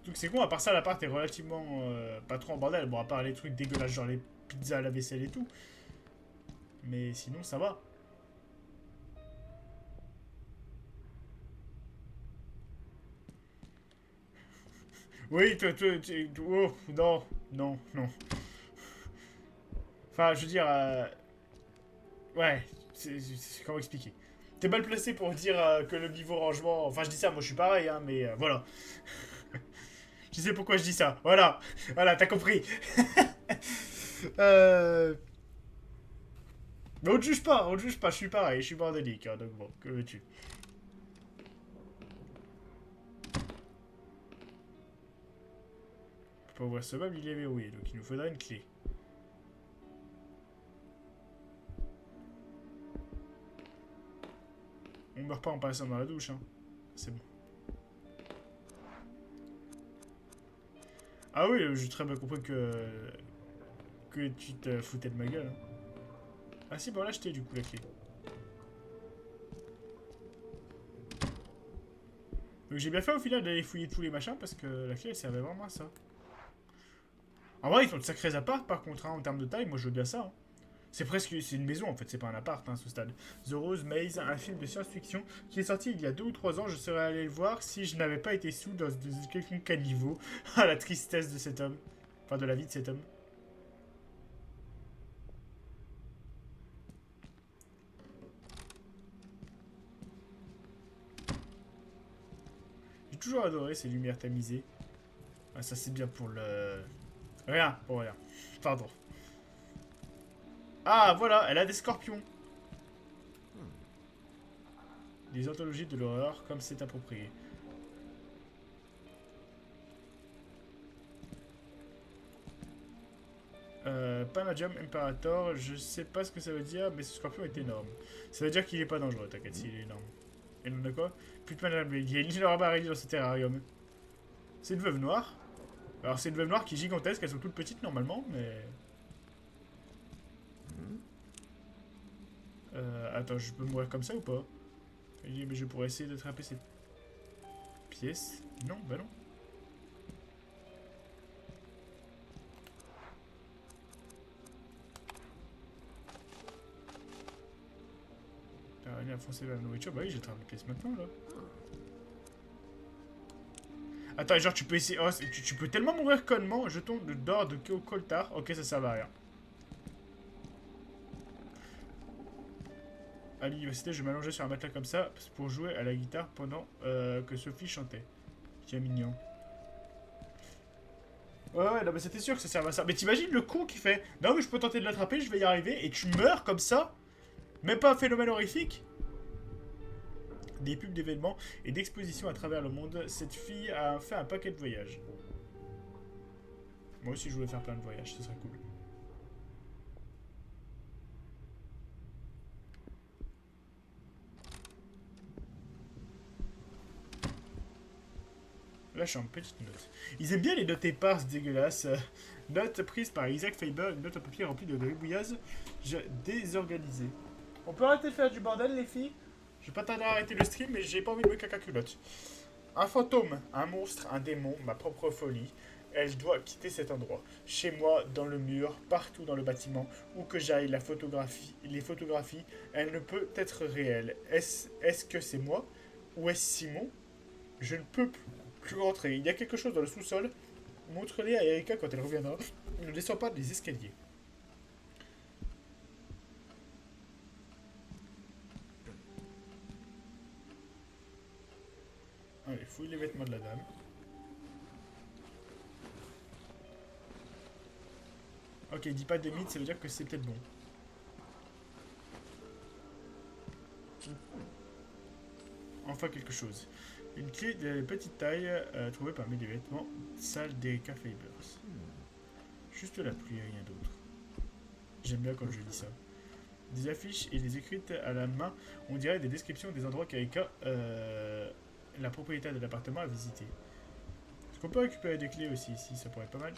Donc c'est con, à part ça, l'appart est relativement pas trop en bordel. Bon, à part les trucs dégueulasses, genre les pizzas à la vaisselle et tout. Mais sinon, ça va. Oui, oh, non, non, non. Enfin, je veux dire... ouais, comment expliquer? T'es mal placé pour dire que le niveau rangement... Enfin, je dis ça, moi je suis pareil, hein, mais voilà. Je sais pourquoi je dis ça. Voilà, voilà, t'as compris. Mais on te juge pas, je suis pareil, je suis bordélique, hein, donc bon, que veux-tu? Pour ouvrir ce meuble, il est verrouillé, donc il nous faudra une clé. On meurt pas en passant dans la douche, hein. C'est bon. Ah oui, j'ai très bien compris que tu te foutais de ma gueule. Hein. Ah si, bon, là, j'étais du coup la clé. Donc j'ai bien fait au final d'aller fouiller tous les machins parce que la clé, elle servait vraiment à ça. En vrai, ils sont de sacrés apparts par contre, hein, en termes de taille, moi je veux bien ça. Hein. C'est presque, c'est une maison en fait, c'est pas un appart hein, ce stade. The Rose Maze, un film de science-fiction qui est sorti il y a 2 ou 3 ans, je serais allé le voir si je n'avais pas été sous dans quelconque caniveau. Ah la tristesse de cet homme. Enfin de la vie de cet homme. J'ai toujours adoré ces lumières tamisées. Ah ça c'est bien pour le... Rien, pour rien. Pardon. Ah, voilà, elle a des scorpions. des anthologies de l'horreur comme c'est approprié. Panagium Imperator, je sais pas ce que ça veut dire, mais ce scorpion est énorme. Ça veut dire qu'il est pas dangereux, t'inquiète, s'il est énorme. Et non de quoi? Plus de Panagium, il y a une énorme araignée dans ce terrarium. C'est une veuve noire. Alors c'est une veuve noire qui est gigantesque, elles sont toutes petites normalement, mais... attends, je peux mourir comme ça ou pas? Mais je pourrais essayer d'attraper cette pièce. Non, bah non. L'araignée a foncé vers la nourriture. Bah oui, j'attrape la pièce maintenant là. Attends, genre tu peux essayer. Oh, tu peux tellement mourir connement. Jeton d'or de Coltar. Ok, ça sert à rien. À l'université, je m'allongeais sur un matelas comme ça pour jouer à la guitare pendant que Sophie chantait. C'est mignon. Ouais, non, mais c'était sûr que ça servait à ça. Mais t'imagines le con qui fait non, mais je peux tenter de l'attraper, je vais y arriver, et tu meurs comme ça? Même pas un phénomène horrifique? Des pubs d'événements et d'expositions à travers le monde, cette fille a fait un paquet de voyages. Moi aussi, je voulais faire plein de voyages, ce serait cool. La chambre, petite note. Ils aiment bien les notes éparses, dégueulasses. Note prise par Isaac Faber, une note en papier remplie de gribouillages désorganisées. On peut arrêter de faire du bordel, les filles? Je vais pas tarder à arrêter le stream, mais j'ai pas envie de me caca culotte. Un fantôme, un monstre, un démon, ma propre folie. Elle doit quitter cet endroit. Chez moi, dans le mur, partout dans le bâtiment, où que j'aille, les photographies, elle ne peut être réelle. Est-ce que c'est moi? Ou est-ce Simon? Je ne peux plus rentrer. Il y a quelque chose dans le sous-sol. Montre-les à Erika quand elle reviendra. Ne descends pas des escaliers. Allez, fouille les vêtements de la dame. Ok, dis pas de mythe, ça veut dire que c'est peut-être bon. Enfin quelque chose. Une clé de petite taille trouvée parmi les vêtements sales d'Erika Fabers. Juste la pluie et rien d'autre. J'aime bien quand je lis ça. Des affiches et des écrites à la main, on dirait des descriptions des endroits qu'Erika, la propriétaire de l'appartement, a visité. Est-ce qu'on peut récupérer des clés aussi ici? Ça pourrait être pas mal.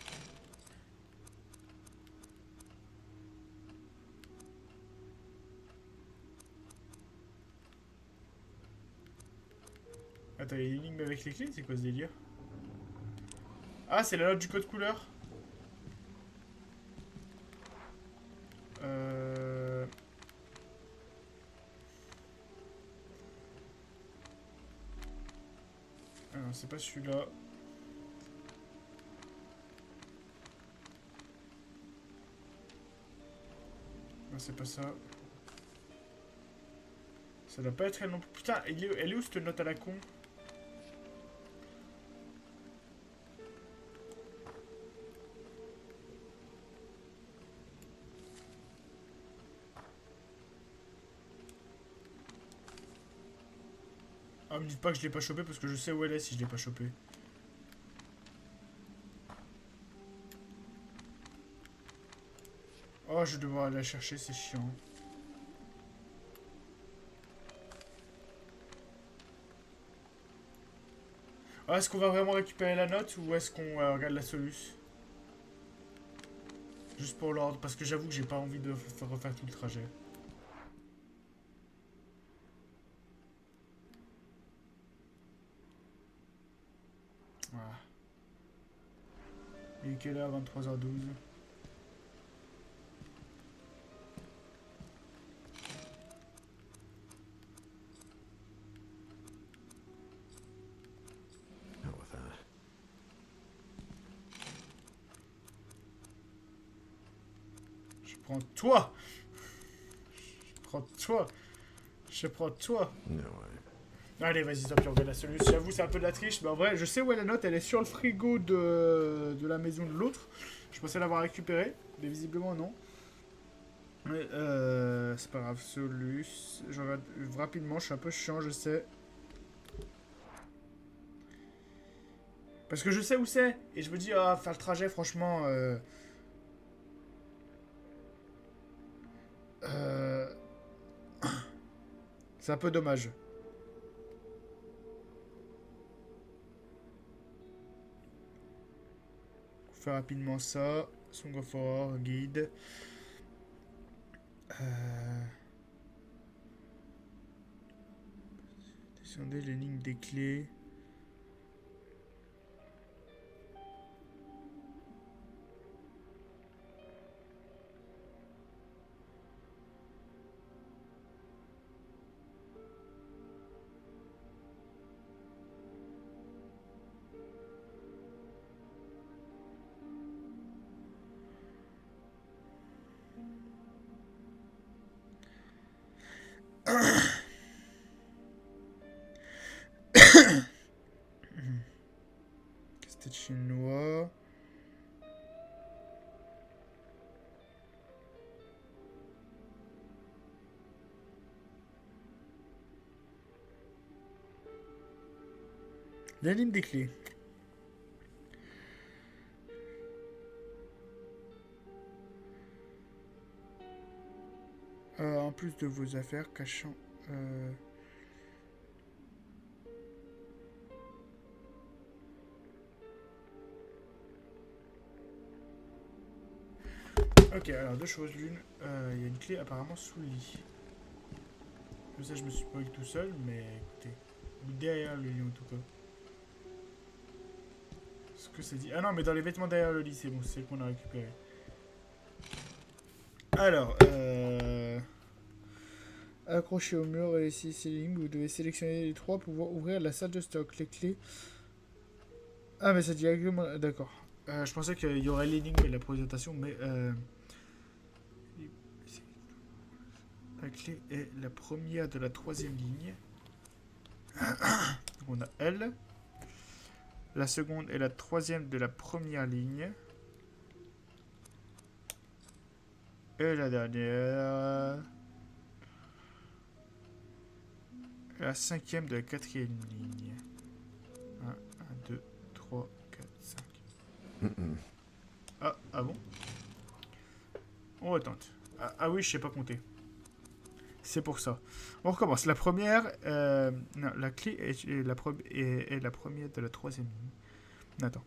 Attends, il y a une énigme avec les clés? C'est quoi ce délire? Ah, c'est la note du code couleur. Ah non, c'est pas celui-là. Non, c'est pas ça. Ça doit pas être elle non plus. Putain, elle est où cette note à la con? Ah, me dites pas que je l'ai pas chopé parce que je sais où elle est si je l'ai pas chopé. Oh, je vais devoir aller la chercher, c'est chiant. Ah, est-ce qu'on va vraiment récupérer la note ou est-ce qu'on regarde la soluce? Juste pour l'ordre, parce que j'avoue que j'ai pas envie de refaire tout le trajet. Voilà. Il est quelle heure? 23h12. Je prends toi. Je prends toi. No way. Allez, vas-y, tant pis, on regarde la solution. J'avoue, c'est un peu de la triche, mais en vrai, je sais où est la note. Elle est sur le frigo de la maison de l'autre. Je pensais l'avoir récupérée, mais visiblement non. Ouais, c'est pas grave, Solus. Je regarde rapidement, je suis un peu chiant, je sais. Parce que je sais où c'est. Et je me dis, ah, faire le trajet, franchement. Euh, c'est un peu dommage. On fait rapidement ça. Song of Horror, guide. Descendez les lignes des clés. C'était chinois. La ligne des clés. En plus de vos affaires cachant... Ok, alors deux choses. L'une, il y a une clé apparemment sous le lit. Ça, je me suis pas eu tout seul, mais écoutez. Ou derrière le lit en tout cas. Ce que c'est dit. Ah non, mais dans les vêtements derrière le lit, c'est bon, c'est qu'on a récupéré. Alors, accroché au mur et ici ces lignes, vous devez sélectionner les trois pour pouvoir ouvrir la salle de stock. Les clés. Ah, mais c'est directement. D'accord. Je pensais qu'il y aurait l'énigme et la présentation, mais. La clé est la première de la troisième ligne. On a L. La seconde est la troisième de la première ligne. Et la dernière... La cinquième de la quatrième ligne. 1, 2, 3, 4, 5. Ah bon? On retente. Ah oui, je sais pas compter. C'est pour ça. On recommence. La première... non, la clé est la première de la troisième ligne. Attends.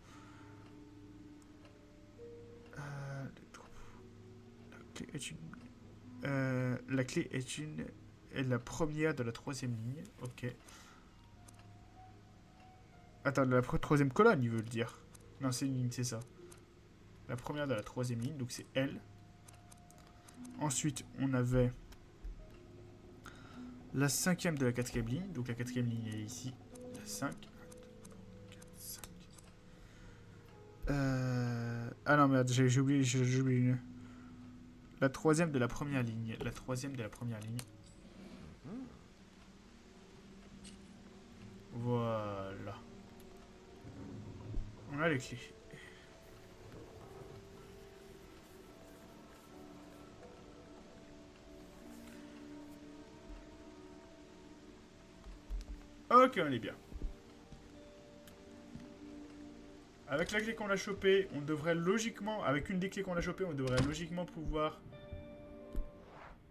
La clé est la première de la troisième ligne. Ok. Attends, la troisième colonne, il veut le dire. Non, c'est une ligne, c'est ça. La première de la troisième ligne, donc c'est L. Ensuite, on avait la cinquième de la quatrième ligne. Donc la quatrième ligne est ici. La 5. 1, 2, 3, 4, 5. Ah non, merde, j'ai oublié une. La troisième de la première ligne. La troisième de la première ligne. Voilà. On a les clés. Ok, on est bien. Avec la clé qu'on a chopée, on devrait logiquement... Avec une des clés qu'on a chopées, on devrait logiquement pouvoir...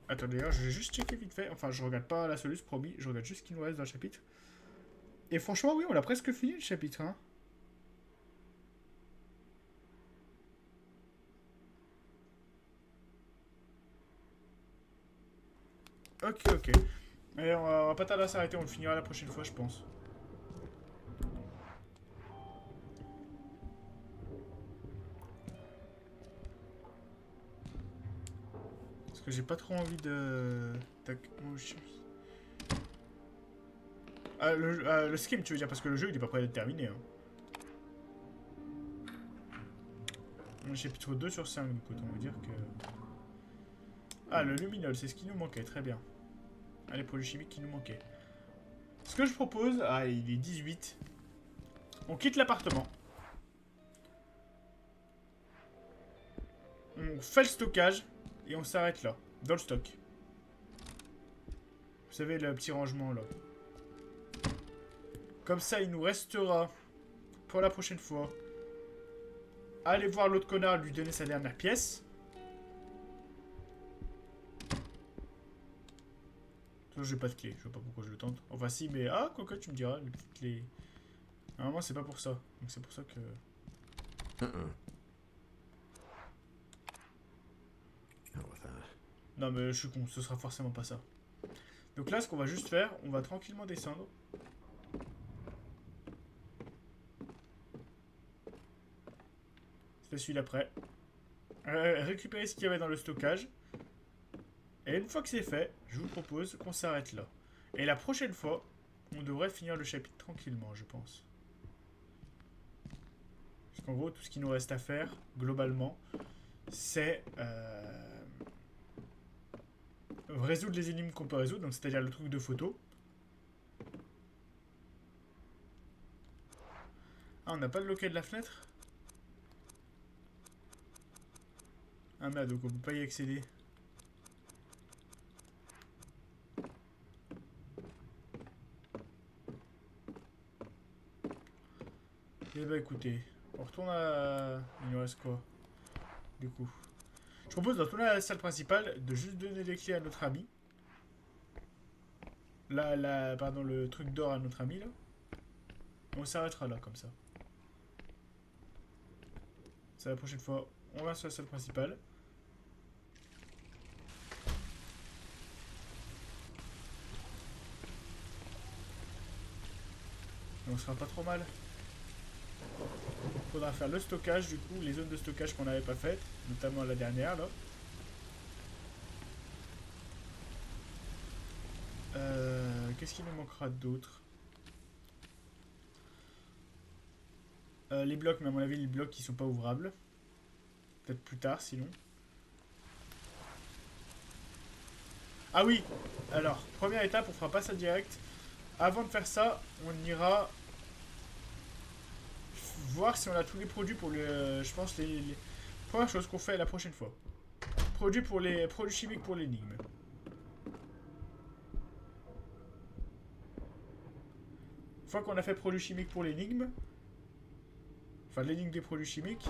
Attendez, je vais juste checker vite fait. Enfin, je regarde pas la solution, promis. Je regarde juste ce qu'il nous reste dans le chapitre. Et franchement, oui, on a presque fini le chapitre. Hein. Ok. Allez, on va pas tarder à s'arrêter. On le finira la prochaine fois, je pense. Parce que j'ai pas trop envie de... Tac, oh, le skim, tu veux dire, parce que le jeu, il est pas prêt d'être terminé. Hein. On est chapitre 2 sur 5, donc autant vous dire que... Ah, le luminol, c'est ce qui nous manquait, très bien. Ah, les produits chimiques qui nous manquaient. Ce que je propose... Ah, il est 18. On quitte l'appartement. On fait le stockage. Et on s'arrête là. Dans le stock. Vous savez, le petit rangement là. Comme ça, il nous restera pour la prochaine fois. Allez voir l'autre connard, lui donner sa dernière pièce. J'ai pas de clé, je sais pas pourquoi je le tente. Enfin si, mais... Ah, quoi que tu me diras, les petites clés... Normalement, c'est pas pour ça. Donc c'est pour ça que... Non mais je suis con, ce sera forcément pas ça. Donc là, ce qu'on va juste faire, on va tranquillement descendre. C'est celui-là prêt. Récupérer ce qu'il y avait dans le stockage. Et une fois que c'est fait, je vous propose qu'on s'arrête là. Et la prochaine fois, on devrait finir le chapitre tranquillement, je pense. Parce qu'en gros, tout ce qu'il nous reste à faire, globalement, c'est résoudre les énigmes qu'on peut résoudre, donc c'est-à-dire le truc de photo. Ah, on n'a pas le loquet de la fenêtre? Ah merde, donc on peut pas y accéder. Eh bah écoutez, on retourne à... Il nous reste quoi? Du coup, je propose de retourner à la salle principale, de juste donner les clés à notre ami. Pardon, le truc d'or à notre ami là. On s'arrêtera là comme ça. C'est la prochaine fois. On va sur la salle principale. Et on sera pas trop mal. Faudra faire le stockage du coup, les zones de stockage qu'on n'avait pas faites, notamment la dernière là. Qu'est-ce qu'il nous manquera d'autre? Les blocs, mais à mon avis les blocs qui sont pas ouvrables. Peut-être plus tard sinon. Ah oui. Alors, première étape, on fera pas ça direct. Avant de faire ça, on ira voir si on a tous les produits pour le... je pense les... Première chose qu'on fait la prochaine fois. Produits chimiques pour l'énigme. Une fois qu'on a fait produits chimiques pour l'énigme, enfin l'énigme des produits chimiques,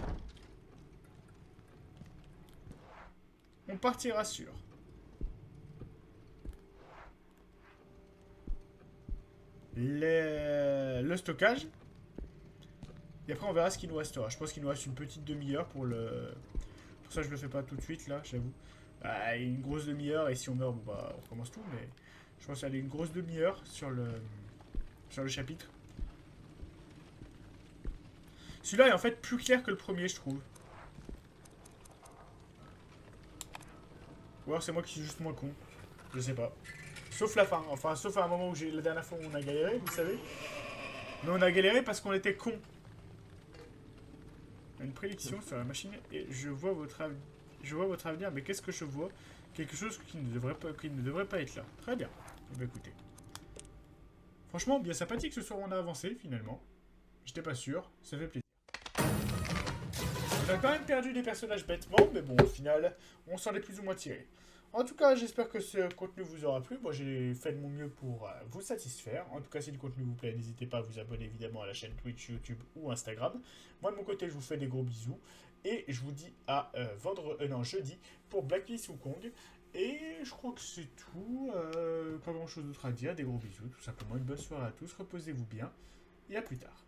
on partira sur le stockage. Et après on verra ce qu'il nous restera. Je pense qu'il nous reste une petite demi-heure pour le... Pour ça je le fais pas tout de suite là, j'avoue. Une grosse demi-heure et si on meurt, bon bah on recommence tout, mais je pense qu'il y a une grosse demi-heure sur le chapitre. Celui-là est en fait plus clair que le premier, je trouve. Ou alors c'est moi qui suis juste moins con. Je sais pas. Sauf la fin. Enfin, sauf à un moment où la dernière fois où on a galéré, vous savez. Mais on a galéré parce qu'on était con. Une prédiction sur la machine et je vois votre avenir. Mais qu'est-ce que je vois? Quelque chose qui ne devrait pas être là. Très bien. Eh bien, écoutez. Franchement, bien sympathique ce soir, on a avancé finalement. J'étais pas sûr, ça fait plaisir. On a quand même perdu des personnages bêtement, mais bon, au final, on s'en est plus ou moins tiré. En tout cas, j'espère que ce contenu vous aura plu. Moi, j'ai fait de mon mieux pour vous satisfaire. En tout cas, si le contenu vous plaît, n'hésitez pas à vous abonner évidemment à la chaîne Twitch, YouTube ou Instagram. Moi, de mon côté, je vous fais des gros bisous. Et je vous dis à jeudi pour Blacklist Wukong. Et je crois que c'est tout. Pas grand chose d'autre à dire. Des gros bisous, tout simplement. Une bonne soirée à tous. Reposez-vous bien. Et à plus tard.